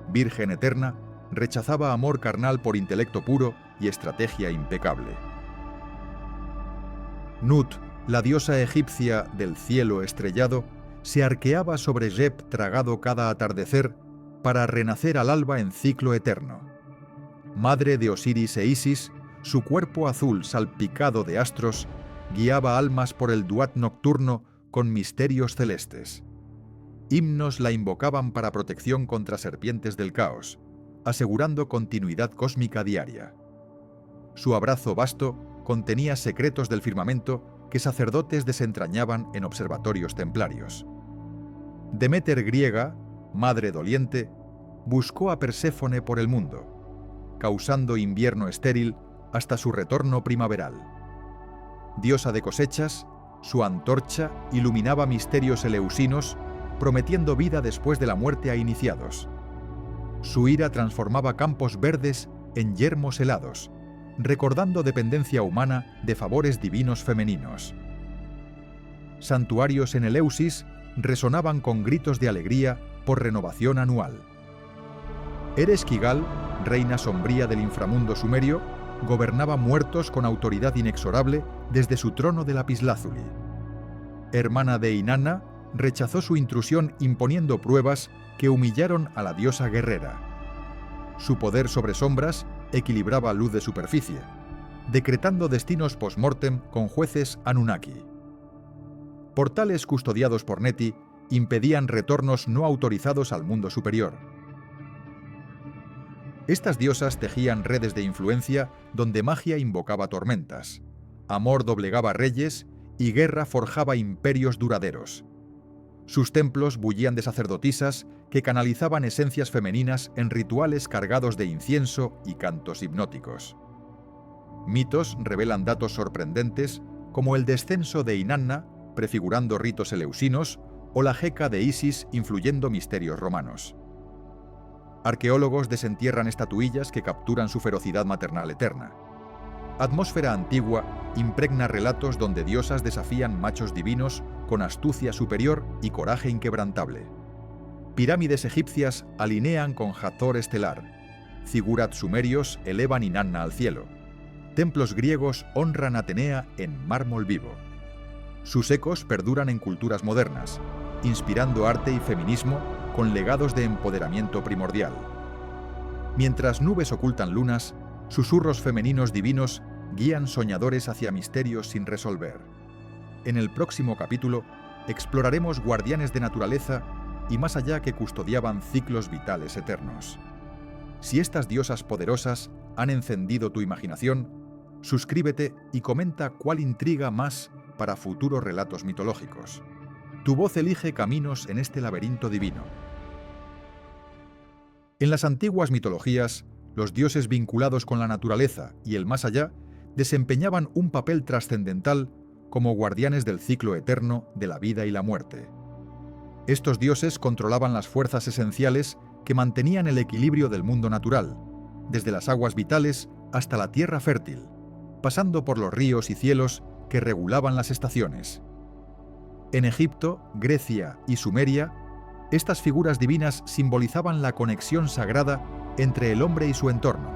Virgen eterna, rechazaba amor carnal por intelecto puro y estrategia impecable. Nut, la diosa egipcia del cielo estrellado, se arqueaba sobre Geb tragado cada atardecer para renacer al alba en ciclo eterno. Madre de Osiris e Isis, su cuerpo azul salpicado de astros guiaba almas por el duat nocturno con misterios celestes. Himnos la invocaban para protección contra serpientes del caos, asegurando continuidad cósmica diaria. Su abrazo vasto contenía secretos del firmamento que sacerdotes desentrañaban en observatorios templarios. Deméter griega, madre doliente, buscó a Perséfone por el mundo, causando invierno estéril hasta su retorno primaveral. Diosa de cosechas, su antorcha iluminaba misterios eleusinos, prometiendo vida después de la muerte a iniciados. Su ira transformaba campos verdes en yermos helados, recordando dependencia humana de favores divinos femeninos. Santuarios en Eleusis resonaban con gritos de alegría por renovación anual. Ereshkigal, reina sombría del inframundo sumerio, gobernaba muertos con autoridad inexorable desde su trono de lapislázuli. Hermana de Inanna, rechazó su intrusión imponiendo pruebas que humillaron a la diosa guerrera. Su poder sobre sombras equilibraba luz de superficie, decretando destinos post-mortem con jueces Anunnaki. Portales custodiados por Neti impedían retornos no autorizados al mundo superior. Estas diosas tejían redes de influencia donde magia invocaba tormentas, amor doblegaba reyes y guerra forjaba imperios duraderos. Sus templos bullían de sacerdotisas que canalizaban esencias femeninas en rituales cargados de incienso y cantos hipnóticos. Mitos revelan datos sorprendentes como el descenso de Inanna, prefigurando ritos eleusinos, o la Heca de Isis influyendo misterios romanos. Arqueólogos desentierran estatuillas que capturan su ferocidad maternal eterna. Atmósfera antigua impregna relatos donde diosas desafían machos divinos con astucia superior y coraje inquebrantable. Pirámides egipcias alinean con Hathor estelar. Ziggurat sumerios elevan Inanna al cielo. Templos griegos honran a Atenea en mármol vivo. Sus ecos perduran en culturas modernas, inspirando arte y feminismo con legados de empoderamiento primordial. Mientras nubes ocultan lunas, susurros femeninos divinos guían soñadores hacia misterios sin resolver. En el próximo capítulo, exploraremos guardianes de naturaleza y más allá que custodiaban ciclos vitales eternos. Si estas diosas poderosas han encendido tu imaginación, suscríbete y comenta cuál intriga más para futuros relatos mitológicos. Tu voz elige caminos en este laberinto divino. En las antiguas mitologías, los dioses vinculados con la naturaleza y el más allá desempeñaban un papel trascendental como guardianes del ciclo eterno de la vida y la muerte. Estos dioses controlaban las fuerzas esenciales que mantenían el equilibrio del mundo natural, desde las aguas vitales hasta la tierra fértil, pasando por los ríos y cielos que regulaban las estaciones. En Egipto, Grecia y Sumeria, estas figuras divinas simbolizaban la conexión sagrada entre el hombre y su entorno,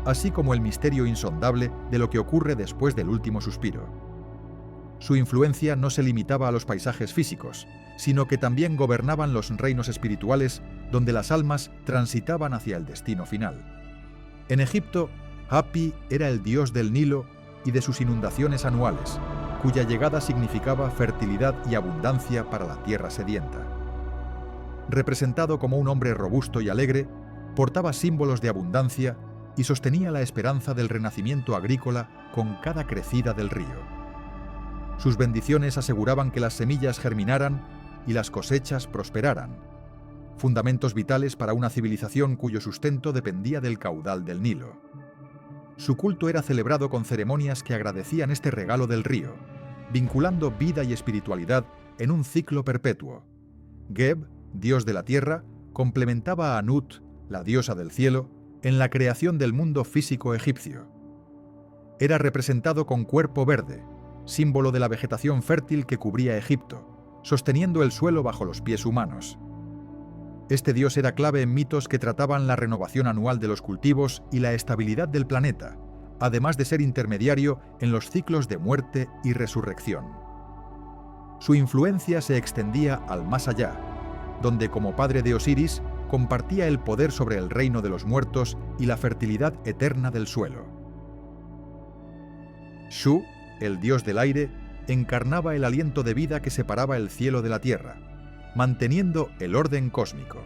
así como el misterio insondable de lo que ocurre después del último suspiro. Su influencia no se limitaba a los paisajes físicos, sino que también gobernaban los reinos espirituales donde las almas transitaban hacia el destino final. En Egipto, Hapi era el dios del Nilo y de sus inundaciones anuales, cuya llegada significaba fertilidad y abundancia para la tierra sedienta. Representado como un hombre robusto y alegre, portaba símbolos de abundancia y sostenía la esperanza del renacimiento agrícola con cada crecida del río. Sus bendiciones aseguraban que las semillas germinaran y las cosechas prosperaran, fundamentos vitales para una civilización cuyo sustento dependía del caudal del Nilo. Su culto era celebrado con ceremonias que agradecían este regalo del río, vinculando vida y espiritualidad en un ciclo perpetuo. Geb, dios de la tierra, complementaba a Nut, la diosa del cielo, en la creación del mundo físico egipcio. Era representado con cuerpo verde, símbolo de la vegetación fértil que cubría Egipto, sosteniendo el suelo bajo los pies humanos. Este dios era clave en mitos que trataban la renovación anual de los cultivos y la estabilidad del planeta, además de ser intermediario en los ciclos de muerte y resurrección. Su influencia se extendía al más allá, donde como padre de Osiris compartía el poder sobre el reino de los muertos y la fertilidad eterna del suelo. Shu, el dios del aire, encarnaba el aliento de vida que separaba el cielo de la tierra, manteniendo el orden cósmico.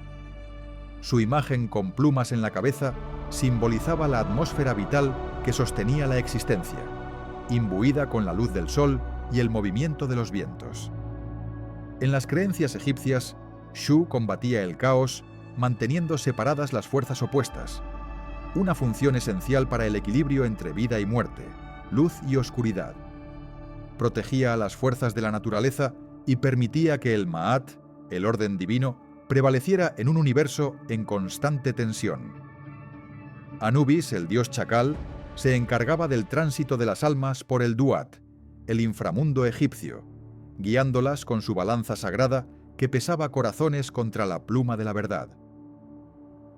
Su imagen con plumas en la cabeza simbolizaba la atmósfera vital que sostenía la existencia, imbuida con la luz del sol y el movimiento de los vientos. En las creencias egipcias, Shu combatía el caos, manteniendo separadas las fuerzas opuestas, una función esencial para el equilibrio entre vida y muerte, luz y oscuridad. Protegía a las fuerzas de la naturaleza y permitía que el Ma'at, el orden divino, prevaleciera en un universo en constante tensión. Anubis, el dios chacal, se encargaba del tránsito de las almas por el Duat, el inframundo egipcio, guiándolas con su balanza sagrada que pesaba corazones contra la pluma de la verdad.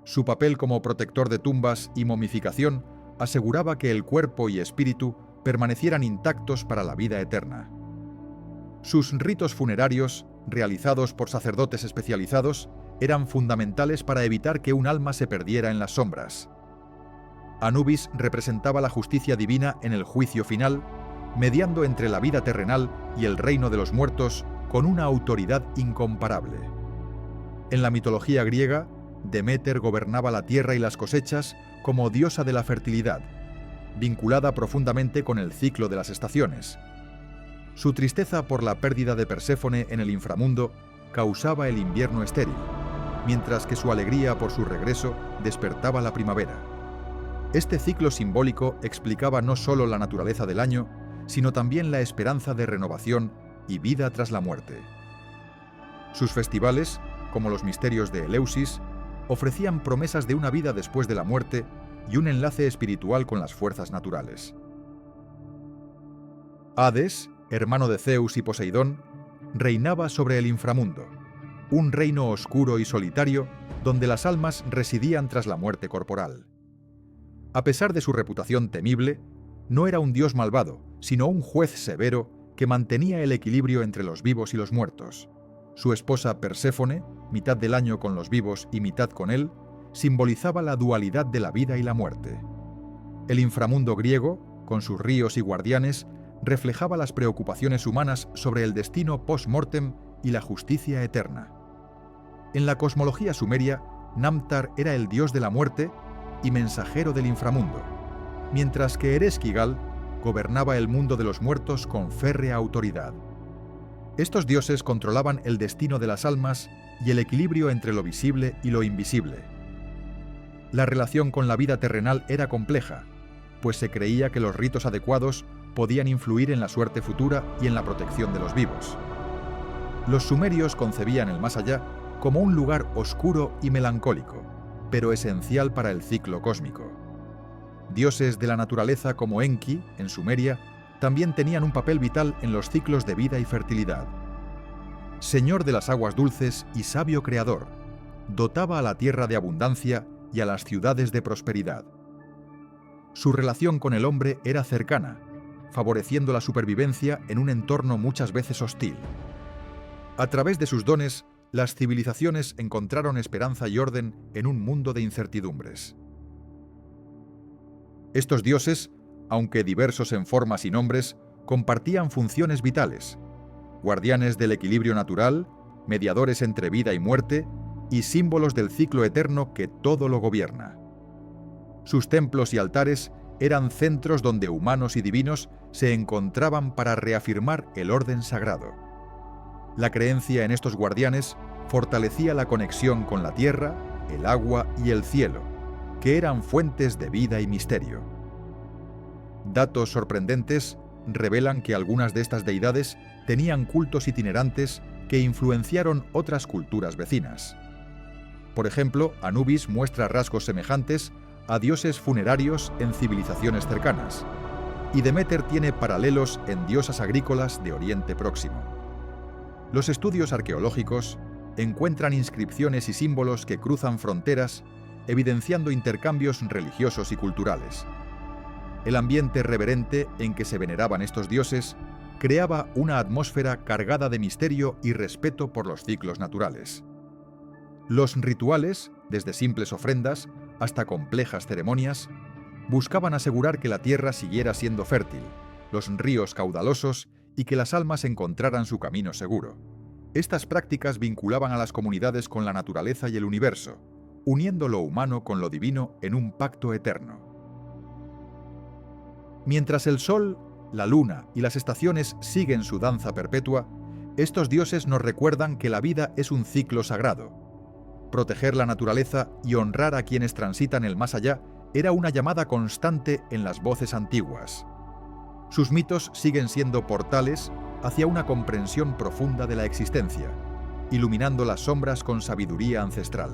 Su papel como protector de tumbas y momificación aseguraba que el cuerpo y espíritu permanecieran intactos para la vida eterna. Sus ritos funerarios, realizados por sacerdotes especializados, eran fundamentales para evitar que un alma se perdiera en las sombras. Anubis representaba la justicia divina en el juicio final, mediando entre la vida terrenal y el reino de los muertos con una autoridad incomparable. En la mitología griega, Deméter gobernaba la tierra y las cosechas como diosa de la fertilidad, vinculada profundamente con el ciclo de las estaciones. Su tristeza por la pérdida de Perséfone en el inframundo causaba el invierno estéril, mientras que su alegría por su regreso despertaba la primavera. Este ciclo simbólico explicaba no solo la naturaleza del año, sino también la esperanza de renovación y vida tras la muerte. Sus festivales, como los misterios de Eleusis, ofrecían promesas de una vida después de la muerte y un enlace espiritual con las fuerzas naturales. Hades, hermano de Zeus y Poseidón, reinaba sobre el inframundo, un reino oscuro y solitario donde las almas residían tras la muerte corporal. A pesar de su reputación temible, no era un dios malvado, sino un juez severo que mantenía el equilibrio entre los vivos y los muertos. Su esposa Perséfone, mitad del año con los vivos y mitad con él, simbolizaba la dualidad de la vida y la muerte. El inframundo griego, con sus ríos y guardianes, reflejaba las preocupaciones humanas sobre el destino post-mortem y la justicia eterna. En la cosmología sumeria, Namtar era el dios de la muerte y mensajero del inframundo, mientras que Ereshkigal gobernaba el mundo de los muertos con férrea autoridad. Estos dioses controlaban el destino de las almas y el equilibrio entre lo visible y lo invisible. La relación con la vida terrenal era compleja, pues se creía que los ritos adecuados podían influir en la suerte futura y en la protección de los vivos. Los sumerios concebían el más allá como un lugar oscuro y melancólico, pero esencial para el ciclo cósmico. Dioses de la naturaleza como Enki, en Sumeria, también tenían un papel vital en los ciclos de vida y fertilidad. Señor de las aguas dulces y sabio creador, dotaba a la tierra de abundancia y a las ciudades de prosperidad. Su relación con el hombre era cercana, favoreciendo la supervivencia en un entorno muchas veces hostil. A través de sus dones, las civilizaciones encontraron esperanza y orden en un mundo de incertidumbres. Estos dioses, aunque diversos en formas y nombres, compartían funciones vitales: guardianes del equilibrio natural, mediadores entre vida y muerte, y símbolos del ciclo eterno que todo lo gobierna. Sus templos y altares eran centros donde humanos y divinos se encontraban para reafirmar el orden sagrado. La creencia en estos guardianes fortalecía la conexión con la tierra, el agua y el cielo, que eran fuentes de vida y misterio. Datos sorprendentes revelan que algunas de estas deidades tenían cultos itinerantes que influenciaron otras culturas vecinas. Por ejemplo, Anubis muestra rasgos semejantes a dioses funerarios en civilizaciones cercanas, y Deméter tiene paralelos en diosas agrícolas de Oriente Próximo. Los estudios arqueológicos encuentran inscripciones y símbolos que cruzan fronteras, evidenciando intercambios religiosos y culturales. El ambiente reverente en que se veneraban estos dioses creaba una atmósfera cargada de misterio y respeto por los ciclos naturales. Los rituales, desde simples ofrendas hasta complejas ceremonias, buscaban asegurar que la tierra siguiera siendo fértil, los ríos caudalosos y que las almas encontraran su camino seguro. Estas prácticas vinculaban a las comunidades con la naturaleza y el universo, uniendo lo humano con lo divino en un pacto eterno. Mientras el sol, la luna y las estaciones siguen su danza perpetua, estos dioses nos recuerdan que la vida es un ciclo sagrado. Proteger la naturaleza y honrar a quienes transitan el más allá era una llamada constante en las voces antiguas. Sus mitos siguen siendo portales hacia una comprensión profunda de la existencia, iluminando las sombras con sabiduría ancestral.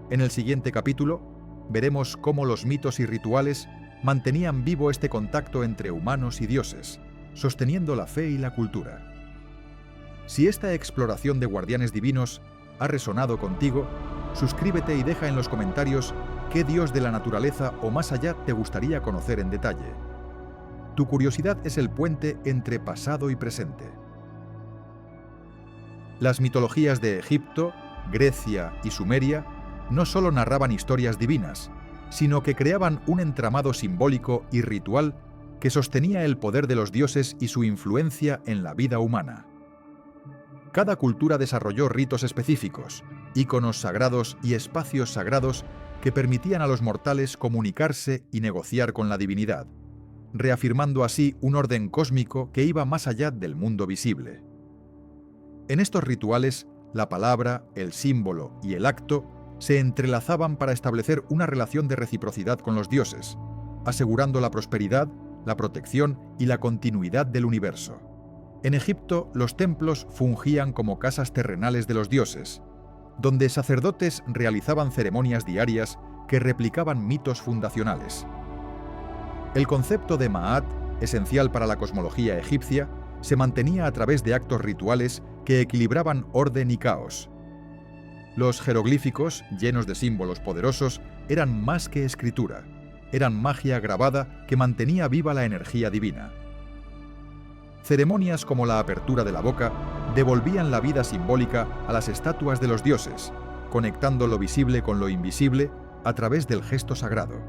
En el siguiente capítulo, veremos cómo los mitos y rituales mantenían vivo este contacto entre humanos y dioses, sosteniendo la fe y la cultura. Si esta exploración de guardianes divinos ha resonado contigo, suscríbete y deja en los comentarios qué dios de la naturaleza o más allá te gustaría conocer en detalle. Tu curiosidad es el puente entre pasado y presente. Las mitologías de Egipto, Grecia y Sumeria no solo narraban historias divinas, sino que creaban un entramado simbólico y ritual que sostenía el poder de los dioses y su influencia en la vida humana. Cada cultura desarrolló ritos específicos, íconos sagrados y espacios sagrados que permitían a los mortales comunicarse y negociar con la divinidad, reafirmando así un orden cósmico que iba más allá del mundo visible. En estos rituales, la palabra, el símbolo y el acto se entrelazaban para establecer una relación de reciprocidad con los dioses, asegurando la prosperidad, la protección y la continuidad del universo. En Egipto, los templos fungían como casas terrenales de los dioses, donde sacerdotes realizaban ceremonias diarias que replicaban mitos fundacionales. El concepto de Ma'at, esencial para la cosmología egipcia, se mantenía a través de actos rituales que equilibraban orden y caos. Los jeroglíficos, llenos de símbolos poderosos, eran más que escritura, eran magia grabada que mantenía viva la energía divina. Ceremonias como la apertura de la boca devolvían la vida simbólica a las estatuas de los dioses, conectando lo visible con lo invisible a través del gesto sagrado.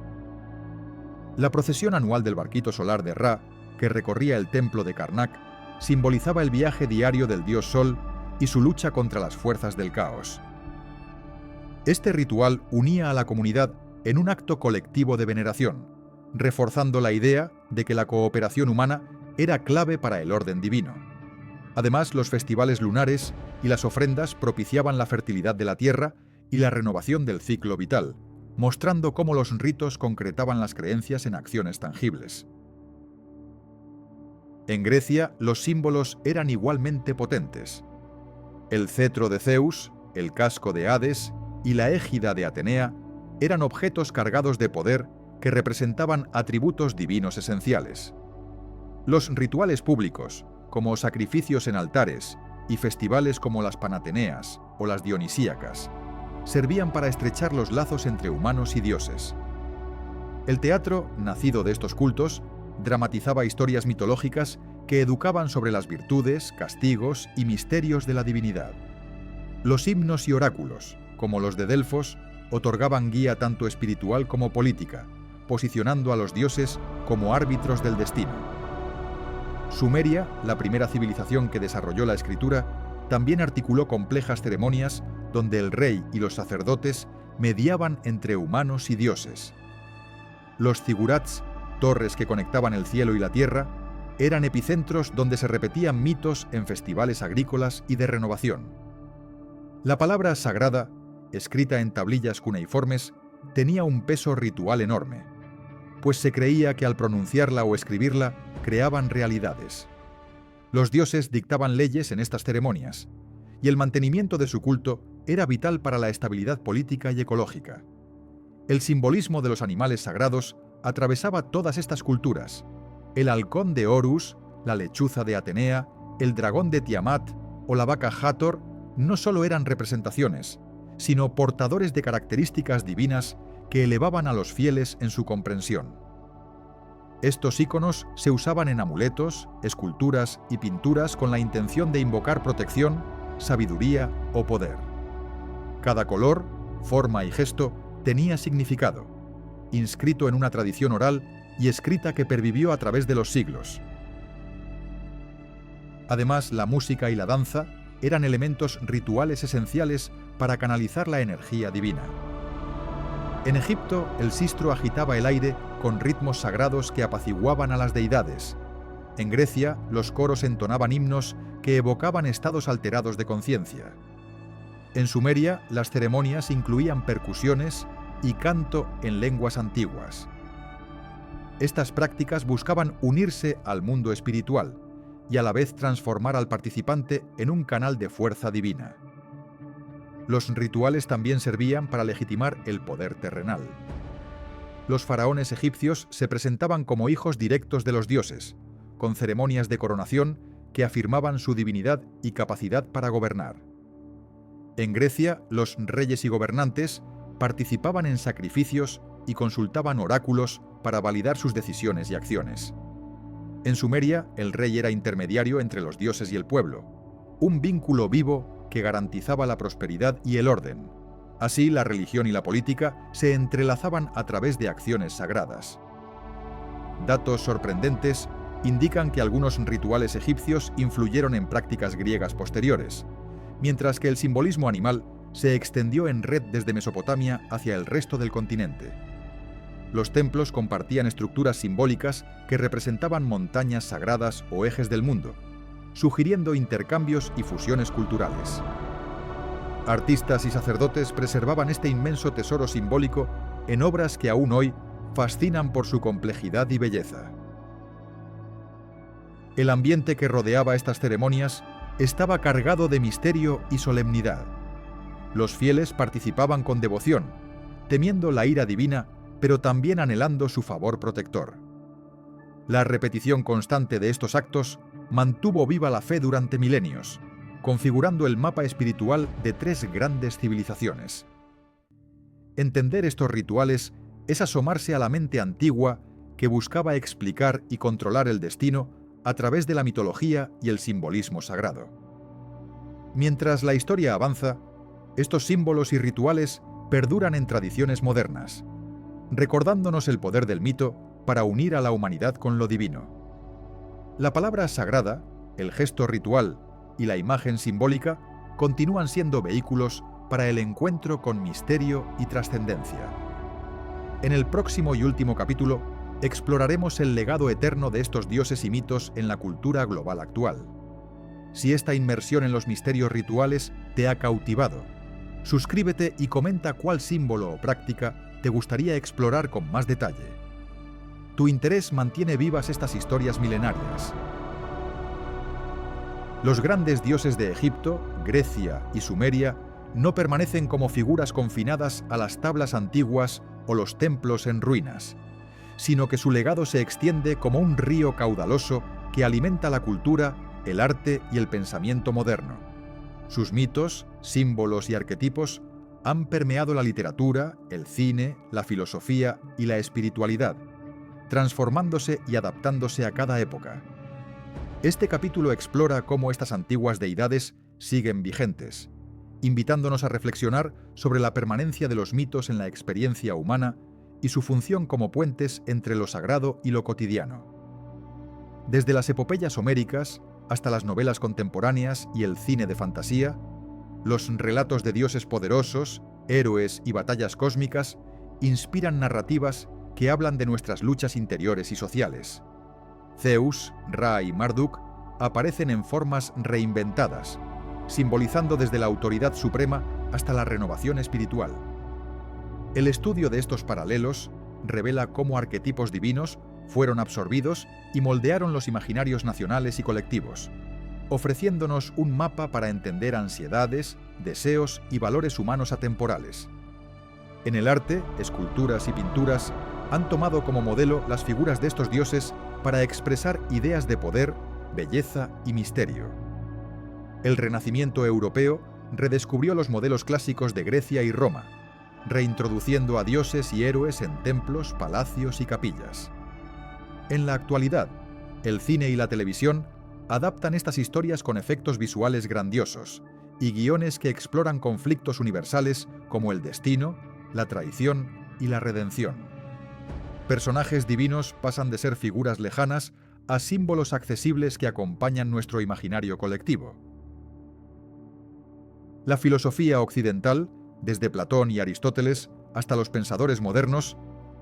La procesión anual del barquito solar de Ra, que recorría el templo de Karnak, simbolizaba el viaje diario del dios Sol y su lucha contra las fuerzas del caos. Este ritual unía a la comunidad en un acto colectivo de veneración, reforzando la idea de que la cooperación humana era clave para el orden divino. Además, los festivales lunares y las ofrendas propiciaban la fertilidad de la tierra y la renovación del ciclo vital, mostrando cómo los ritos concretaban las creencias en acciones tangibles. En Grecia, los símbolos eran igualmente potentes. El cetro de Zeus, el casco de Hades y la égida de Atenea eran objetos cargados de poder que representaban atributos divinos esenciales. Los rituales públicos, como sacrificios en altares y festivales como las Panateneas o las Dionisíacas, servían para estrechar los lazos entre humanos y dioses. El teatro, nacido de estos cultos, dramatizaba historias mitológicas que educaban sobre las virtudes, castigos y misterios de la divinidad. Los himnos y oráculos, como los de Delfos, otorgaban guía tanto espiritual como política, posicionando a los dioses como árbitros del destino. Sumeria, la primera civilización que desarrolló la escritura, también articuló complejas ceremonias donde el rey y los sacerdotes mediaban entre humanos y dioses. Los zigurats, torres que conectaban el cielo y la tierra, eran epicentros donde se repetían mitos en festivales agrícolas y de renovación. La palabra sagrada, escrita en tablillas cuneiformes, tenía un peso ritual enorme. pues se creía que al pronunciarla o escribirla creaban realidades. Los dioses dictaban leyes en estas ceremonias, y el mantenimiento de su culto era vital para la estabilidad política y ecológica. El simbolismo de los animales sagrados atravesaba todas estas culturas. El halcón de Horus, la lechuza de Atenea, el dragón de Tiamat o la vaca Hathor no solo eran representaciones, sino portadores de características divinas que elevaban a los fieles en su comprensión. Estos íconos se usaban en amuletos, esculturas y pinturas con la intención de invocar protección, sabiduría o poder. Cada color, forma y gesto tenía significado, inscrito en una tradición oral y escrita que pervivió a través de los siglos. Además, la música y la danza eran elementos rituales esenciales para canalizar la energía divina. En Egipto, el sistro agitaba el aire con ritmos sagrados que apaciguaban a las deidades. En Grecia, los coros entonaban himnos que evocaban estados alterados de conciencia. En Sumeria, las ceremonias incluían percusiones y canto en lenguas antiguas. Estas prácticas buscaban unirse al mundo espiritual y a la vez transformar al participante en un canal de fuerza divina. Los rituales también servían para legitimar el poder terrenal. Los faraones egipcios se presentaban como hijos directos de los dioses, con ceremonias de coronación que afirmaban su divinidad y capacidad para gobernar. En Grecia, los reyes y gobernantes participaban en sacrificios y consultaban oráculos para validar sus decisiones y acciones. En Sumeria, el rey era intermediario entre los dioses y el pueblo, un vínculo vivo que garantizaba la prosperidad y el orden. Así, la religión y la política se entrelazaban a través de acciones sagradas. Datos sorprendentes indican que algunos rituales egipcios influyeron en prácticas griegas posteriores, mientras que el simbolismo animal se extendió en red desde Mesopotamia hacia el resto del continente. Los templos compartían estructuras simbólicas que representaban montañas sagradas o ejes del mundo, sugiriendo intercambios y fusiones culturales. Artistas y sacerdotes preservaban este inmenso tesoro simbólico en obras que aún hoy fascinan por su complejidad y belleza. El ambiente que rodeaba estas ceremonias estaba cargado de misterio y solemnidad. Los fieles participaban con devoción, temiendo la ira divina, pero también anhelando su favor protector. La repetición constante de estos actos mantuvo viva la fe durante milenios, configurando el mapa espiritual de tres grandes civilizaciones. Entender estos rituales es asomarse a la mente antigua que buscaba explicar y controlar el destino a través de la mitología y el simbolismo sagrado. Mientras la historia avanza, estos símbolos y rituales perduran en tradiciones modernas, recordándonos el poder del mito para unir a la humanidad con lo divino. La palabra sagrada, el gesto ritual y la imagen simbólica continúan siendo vehículos para el encuentro con misterio y trascendencia. En el próximo y último capítulo, exploraremos el legado eterno de estos dioses y mitos en la cultura global actual. Si esta inmersión en los misterios rituales te ha cautivado, suscríbete y comenta cuál símbolo o práctica te gustaría explorar con más detalle. Tu interés mantiene vivas estas historias milenarias. Los grandes dioses de Egipto, Grecia y Sumeria no permanecen como figuras confinadas a las tablas antiguas o los templos en ruinas, sino que su legado se extiende como un río caudaloso que alimenta la cultura, el arte y el pensamiento moderno. Sus mitos, símbolos y arquetipos han permeado la literatura, el cine, la filosofía y la espiritualidad, transformándose y adaptándose a cada época. Este capítulo explora cómo estas antiguas deidades siguen vigentes, invitándonos a reflexionar sobre la permanencia de los mitos en la experiencia humana y su función como puentes entre lo sagrado y lo cotidiano. Desde las epopeyas homéricas hasta las novelas contemporáneas y el cine de fantasía, los relatos de dioses poderosos, héroes y batallas cósmicas inspiran narrativas que hablan de nuestras luchas interiores y sociales. Zeus, Ra y Marduk aparecen en formas reinventadas, simbolizando desde la autoridad suprema hasta la renovación espiritual. El estudio de estos paralelos revela cómo arquetipos divinos fueron absorbidos y moldearon los imaginarios nacionales y colectivos, ofreciéndonos un mapa para entender ansiedades, deseos y valores humanos atemporales. En el arte, esculturas y pinturas han tomado como modelo las figuras de estos dioses para expresar ideas de poder, belleza y misterio. El Renacimiento europeo redescubrió los modelos clásicos de Grecia y Roma, reintroduciendo a dioses y héroes en templos, palacios y capillas. En la actualidad, el cine y la televisión adaptan estas historias con efectos visuales grandiosos y guiones que exploran conflictos universales como el destino, la traición y la redención. Personajes divinos pasan de ser figuras lejanas a símbolos accesibles que acompañan nuestro imaginario colectivo. La filosofía occidental, desde Platón y Aristóteles hasta los pensadores modernos,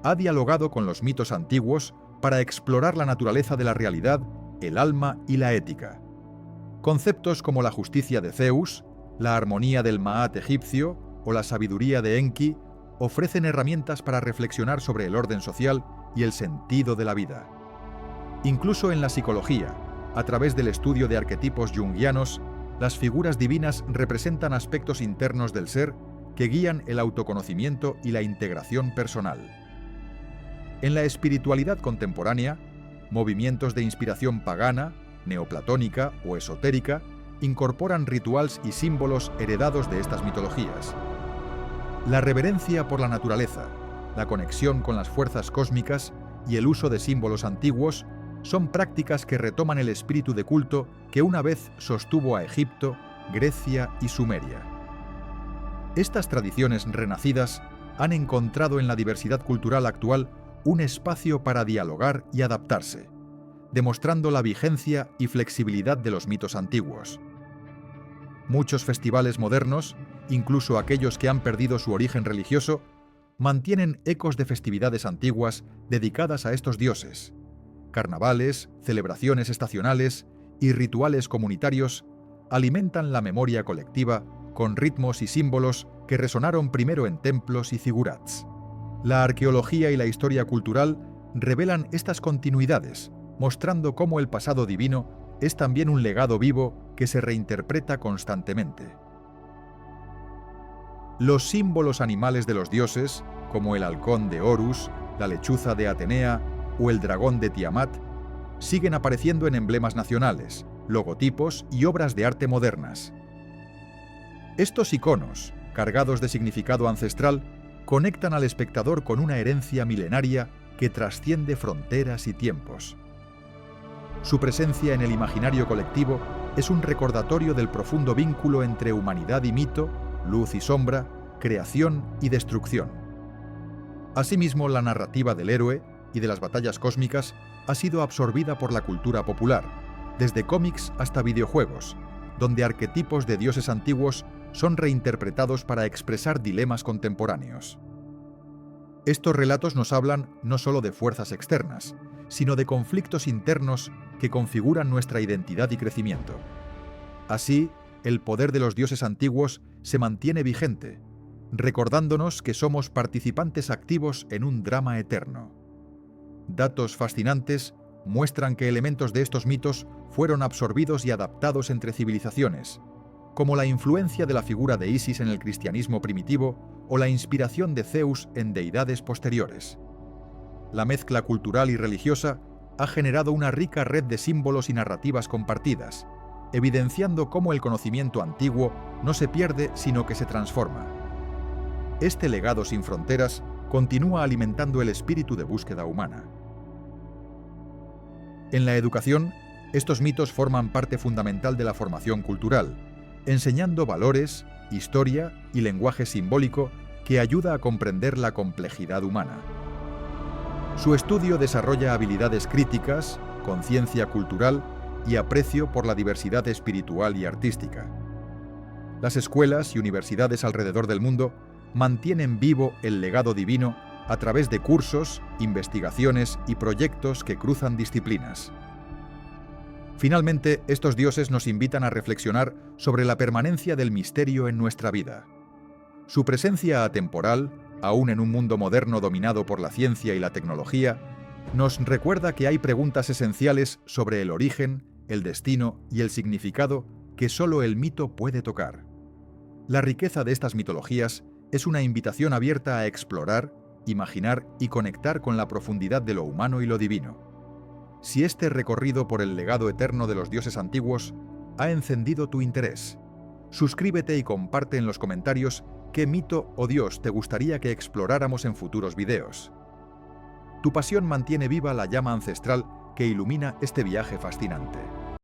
ha dialogado con los mitos antiguos para explorar la naturaleza de la realidad, el alma y la ética. Conceptos como la justicia de Zeus, la armonía del Maat egipcio o la sabiduría de Enki ofrecen herramientas para reflexionar sobre el orden social y el sentido de la vida. Incluso en la psicología, a través del estudio de arquetipos junguianos, las figuras divinas representan aspectos internos del ser que guían el autoconocimiento y la integración personal. En la espiritualidad contemporánea, movimientos de inspiración pagana, neoplatónica o esotérica incorporan rituales y símbolos heredados de estas mitologías. La reverencia por la naturaleza, la conexión con las fuerzas cósmicas y el uso de símbolos antiguos son prácticas que retoman el espíritu de culto que una vez sostuvo a Egipto, Grecia y Sumeria. Estas tradiciones renacidas han encontrado en la diversidad cultural actual un espacio para dialogar y adaptarse, demostrando la vigencia y flexibilidad de los mitos antiguos. Muchos festivales modernos, incluso aquellos que han perdido su origen religioso, mantienen ecos de festividades antiguas dedicadas a estos dioses. Carnavales, celebraciones estacionales y rituales comunitarios alimentan la memoria colectiva con ritmos y símbolos que resonaron primero en templos y zigurats. La arqueología y la historia cultural revelan estas continuidades, mostrando cómo el pasado divino es también un legado vivo que se reinterpreta constantemente. Los símbolos animales de los dioses, como el halcón de Horus, la lechuza de Atenea o el dragón de Tiamat, siguen apareciendo en emblemas nacionales, logotipos y obras de arte modernas. Estos iconos, cargados de significado ancestral, conectan al espectador con una herencia milenaria que trasciende fronteras y tiempos. Su presencia en el imaginario colectivo es un recordatorio del profundo vínculo entre humanidad y mito, luz y sombra, creación y destrucción. Asimismo, la narrativa del héroe y de las batallas cósmicas ha sido absorbida por la cultura popular, desde cómics hasta videojuegos, donde arquetipos de dioses antiguos son reinterpretados para expresar dilemas contemporáneos. Estos relatos nos hablan no solo de fuerzas externas, sino de conflictos internos que configuran nuestra identidad y crecimiento. Así, el poder de los dioses antiguos se mantiene vigente, recordándonos que somos participantes activos en un drama eterno. Datos fascinantes muestran que elementos de estos mitos fueron absorbidos y adaptados entre civilizaciones, como la influencia de la figura de Isis en el cristianismo primitivo o la inspiración de Zeus en deidades posteriores. La mezcla cultural y religiosa ha generado una rica red de símbolos y narrativas compartidas, evidenciando cómo el conocimiento antiguo no se pierde, sino que se transforma. Este legado sin fronteras continúa alimentando el espíritu de búsqueda humana. En la educación, estos mitos forman parte fundamental de la formación cultural, enseñando valores, historia y lenguaje simbólico que ayuda a comprender la complejidad humana. Su estudio desarrolla habilidades críticas, conciencia cultural y aprecio por la diversidad espiritual y artística. Las escuelas y universidades alrededor del mundo mantienen vivo el legado divino a través de cursos, investigaciones y proyectos que cruzan disciplinas. Finalmente, estos dioses nos invitan a reflexionar sobre la permanencia del misterio en nuestra vida. Su presencia atemporal, aún en un mundo moderno dominado por la ciencia y la tecnología, nos recuerda que hay preguntas esenciales sobre el origen, el destino y el significado que solo el mito puede tocar. La riqueza de estas mitologías es una invitación abierta a explorar, imaginar y conectar con la profundidad de lo humano y lo divino. Si este recorrido por el legado eterno de los dioses antiguos ha encendido tu interés, suscríbete y comparte en los comentarios qué mito o dios te gustaría que exploráramos en futuros videos. Tu pasión mantiene viva la llama ancestral que ilumina este viaje fascinante.